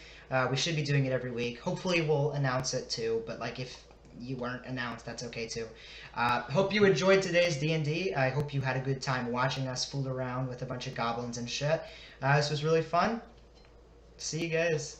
We should be doing it every week. Hopefully we'll announce it too, but like if you weren't announced, that's okay too. Hope you enjoyed today's D&D. I hope you had a good time watching us fool around with a bunch of goblins and shit. This was really fun. See you guys.